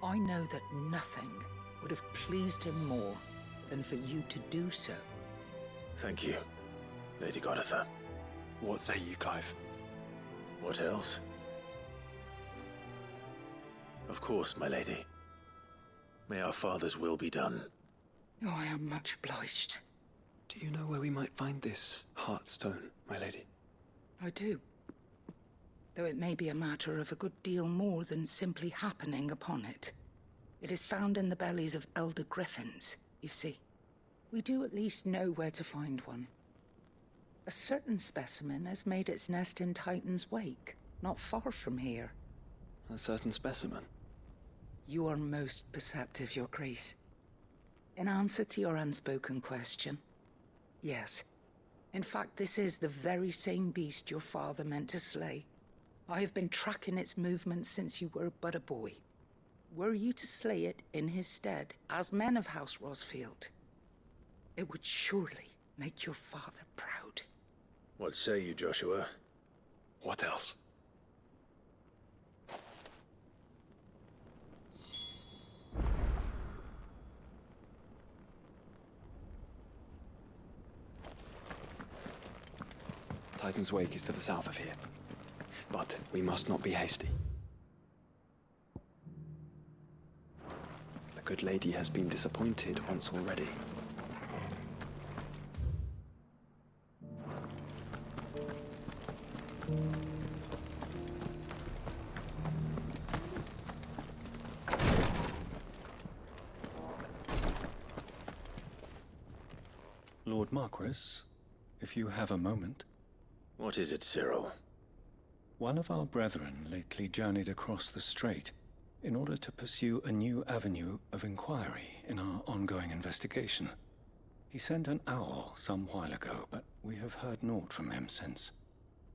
I know that nothing would have pleased him more than for you to do so. Thank you, Lady Goditha. What say you, Clive? What else? Of course, my lady. May our father's will be done. Oh, I am much obliged. Do you know where we might find this Heartstone, my lady? I do. Though it may be a matter of a good deal more than simply happening upon it. It is found in the bellies of elder griffins, you see. We do at least know where to find one. A certain specimen has made its nest in Titan's Wake, not far from here. A certain specimen? You are most perceptive, Your Grace. In answer to your unspoken question, yes. In fact, this is the very same beast your father meant to slay. I have been tracking its movements since you were but a boy. Were you to slay it in his stead, as men of House Rosfield, it would surely make your father proud. What say you, Joshua? What else? Titan's Wake is to the south of here. But we must not be hasty. The good lady has been disappointed once already. Lord Marquis, if you have a moment. What is it, Cyril? One of our brethren lately journeyed across the strait in order to pursue a new avenue of inquiry in our ongoing investigation. He sent an owl some while ago, but we have heard naught from him since.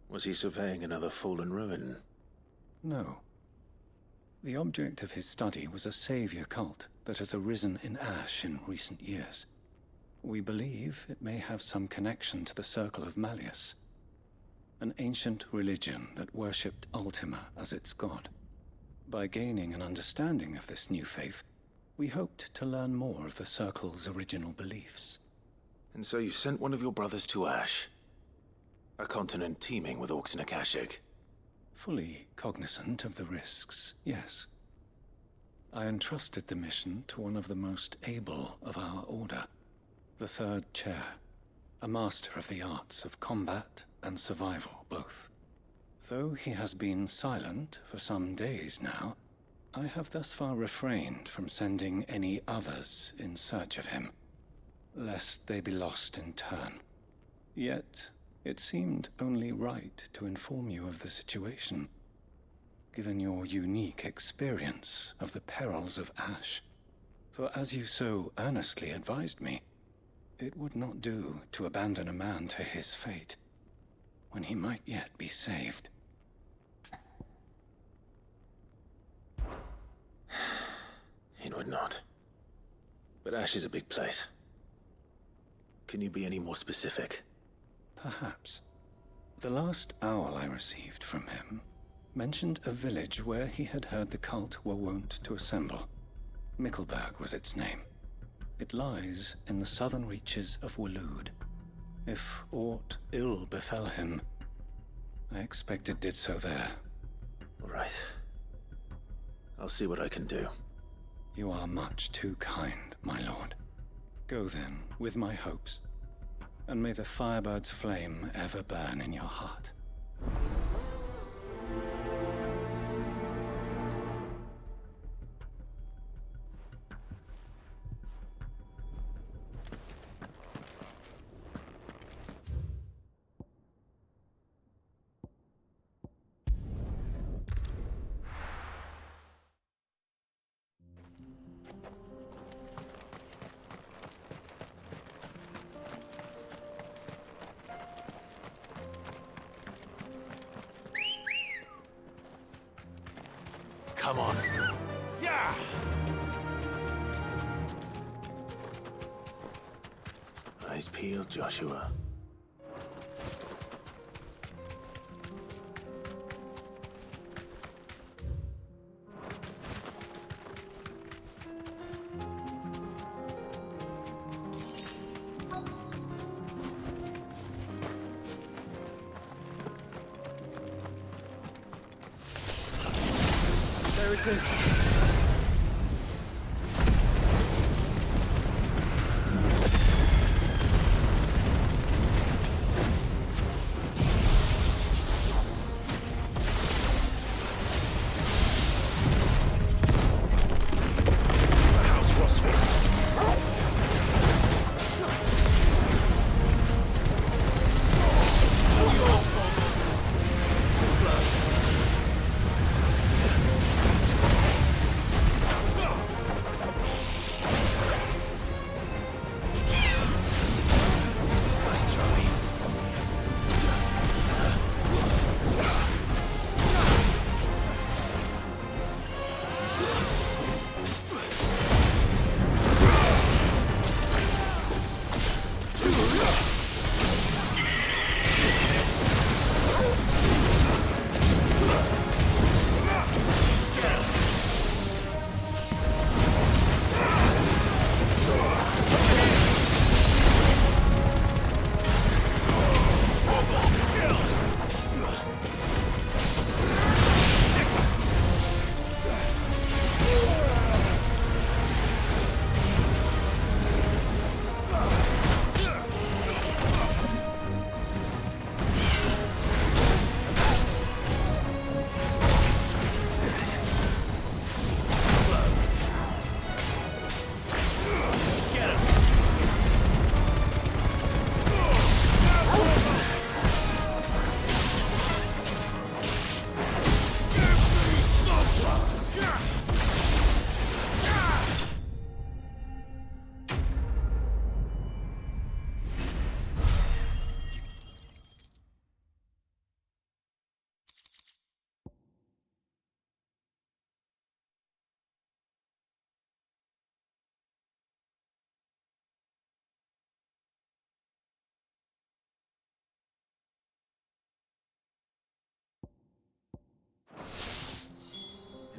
Was he surveying another fallen ruin? No. The object of his study was a savior cult that has arisen in Ash in recent years. We believe it may have some connection to the Circle of Malleus, an ancient religion that worshipped Ultima as its god. By gaining an understanding of this new faith, we hoped to learn more of the Circle's original beliefs. And so you sent one of your brothers to Ash? A continent teeming with orcs and Akashic? Fully cognizant of the risks, yes. I entrusted the mission to one of the most able of our order, the Third Chair, a master of the arts of combat and survival both. Though he has been silent for some days now, I have thus far refrained from sending any others in search of him, lest they be lost in turn. Yet, it seemed only right to inform you of the situation, given your unique experience of the perils of Ash. For as you so earnestly advised me, it would not do to abandon a man to his fate, when he might yet be saved. It would not. But Ash is a big place. Can you be any more specific? Perhaps. The last owl I received from him mentioned a village where he had heard the cult were wont to assemble. Mickleburg was its name. It lies in the southern reaches of Waloed. If aught ill befell him, I expect it did so there. Right. I'll see what I can do. You are much too kind, my lord. Go then, with my hopes, and may the Firebird's flame ever burn in your heart. Come on. Yeah! Eyes peeled, Joshua. Traitors!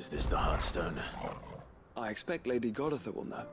Is this the Heartstone? I expect Lady Godotha will know.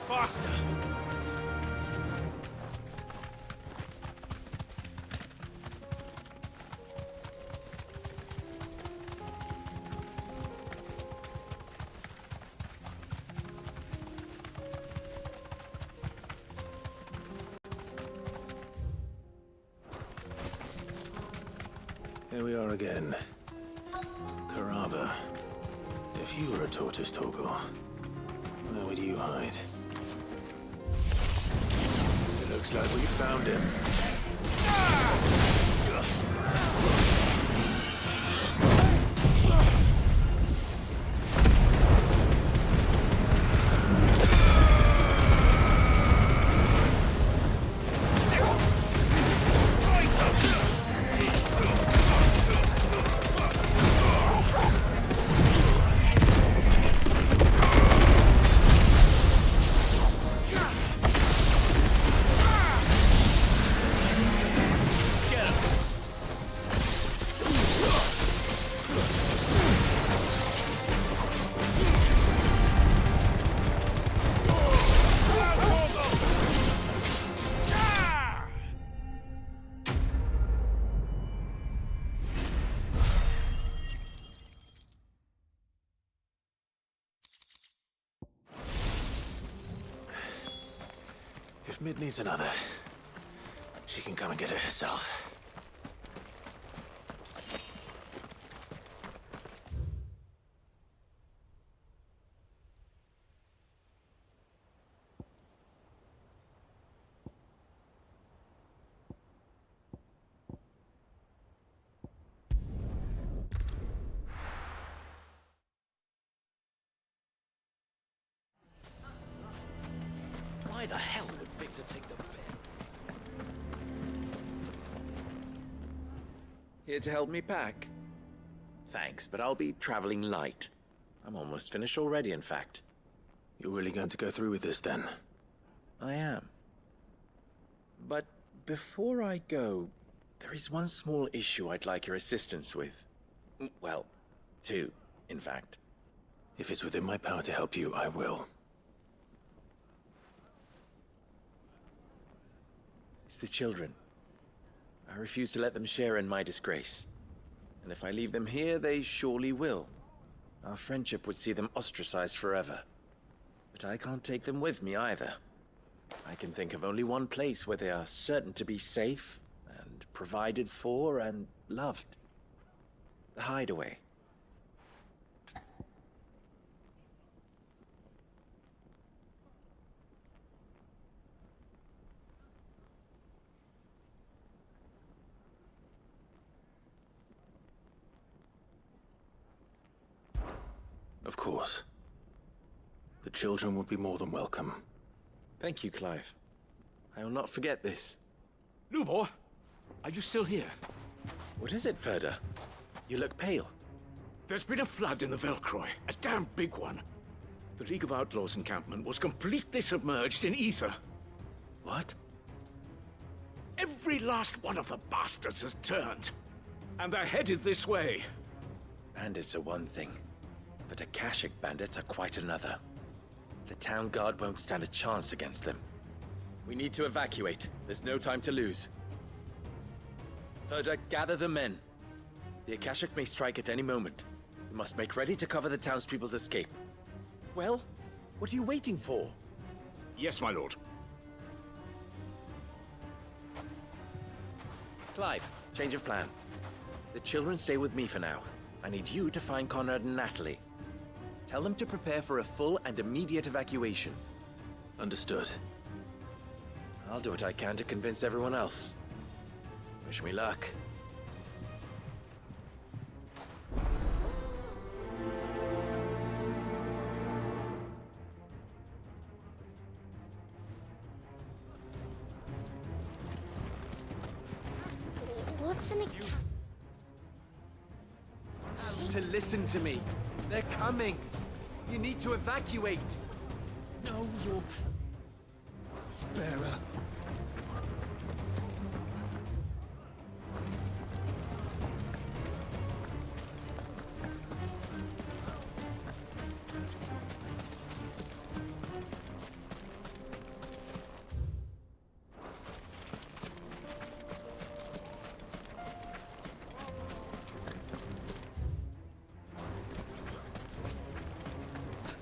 Faster! Here we are again. Carava. If you were a tortoise, Torgal, where would you hide? It looks like we found him. If Mid needs another, she can come and get it herself. Why the hell would Victor take the bet? Here to help me pack? Thanks, but I'll be traveling light. I'm almost finished already, in fact. You're really going to go through with this, then? I am. But before I go, there is one small issue I'd like your assistance with. Well, two, in fact. If it's within my power to help you, I will. It's the children. I refuse to let them share in my disgrace. And if I leave them here, they surely will. Our friendship would see them ostracized forever. But I can't take them with me either. I can think of only one place where they are certain to be safe, and provided for, and loved. The Hideaway. Of course. The children would be more than welcome. Thank you, Clive. I will not forget this. Lubor, are you still here? What is it, Ferda? You look pale. There's been a flood in the Velcroy, a damn big one. The League of Outlaws encampment was completely submerged in ether. What? Every last one of the bastards has turned, and they're headed this way. Bandits are one thing, but Akashic bandits are quite another. The town guard won't stand a chance against them. We need to evacuate. There's no time to lose. Ferda, gather the men. The Akashic may strike at any moment. We must make ready to cover the townspeople's escape. Well, what are you waiting for? Yes, my lord. Clive, change of plan. The children stay with me for now. I need you to find Conrad and Natalie. Tell them to prepare for a full and immediate evacuation. Understood. I'll do what I can to convince everyone else. Wish me luck. What's an Have to listen to me. They're coming. You need to evacuate. No, you're... Sparer.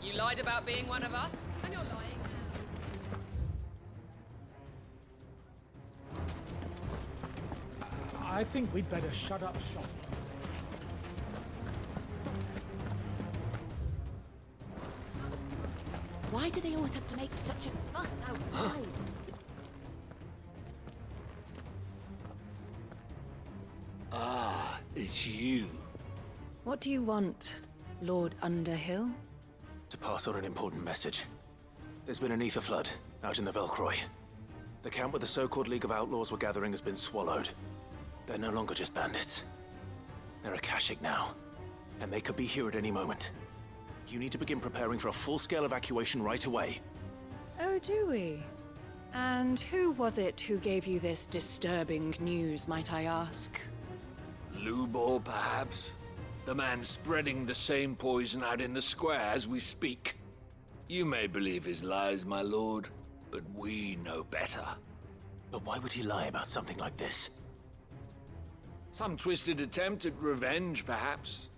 You lied about being one of us, and you're lying now. I think we'd better shut up shop. Why do they always have to make such a fuss outside? Ah, it's you. What do you want, Lord Underhill? To pass on an important message. There's been an ether flood out in the Velcroy. The camp where the so-called League of Outlaws were gathering has been swallowed. They're no longer just bandits. They're Akashic now, and they could be here at any moment. You need to begin preparing for a full-scale evacuation right away. Oh, do we? And who was it who gave you this disturbing news, might I ask? Lubor, perhaps? The man spreading the same poison out in the square as we speak. You may believe his lies, my lord, but we know better. But why would he lie about something like this? Some twisted attempt at revenge, perhaps.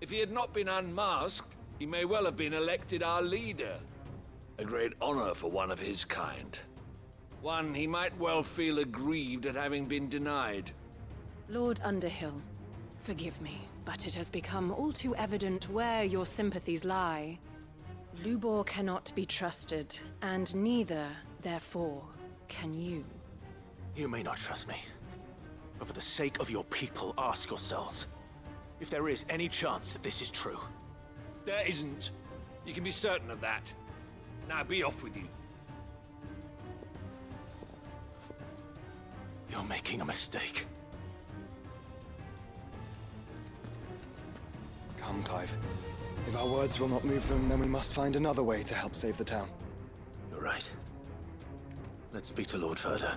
If he had not been unmasked, he may well have been elected our leader. A great honor for one of his kind. One he might well feel aggrieved at having been denied. Lord Underhill, forgive me, but it has become all too evident where your sympathies lie. Lubor cannot be trusted, and neither, therefore, can you. You may not trust me, but for the sake of your people, ask yourselves if there is any chance that this is true. There isn't. You can be certain of that. Now be off with you. You're making a mistake. Come, Clive. If our words will not move them, then we must find another way to help save the town. You're right. Let's speak to Lord Furder.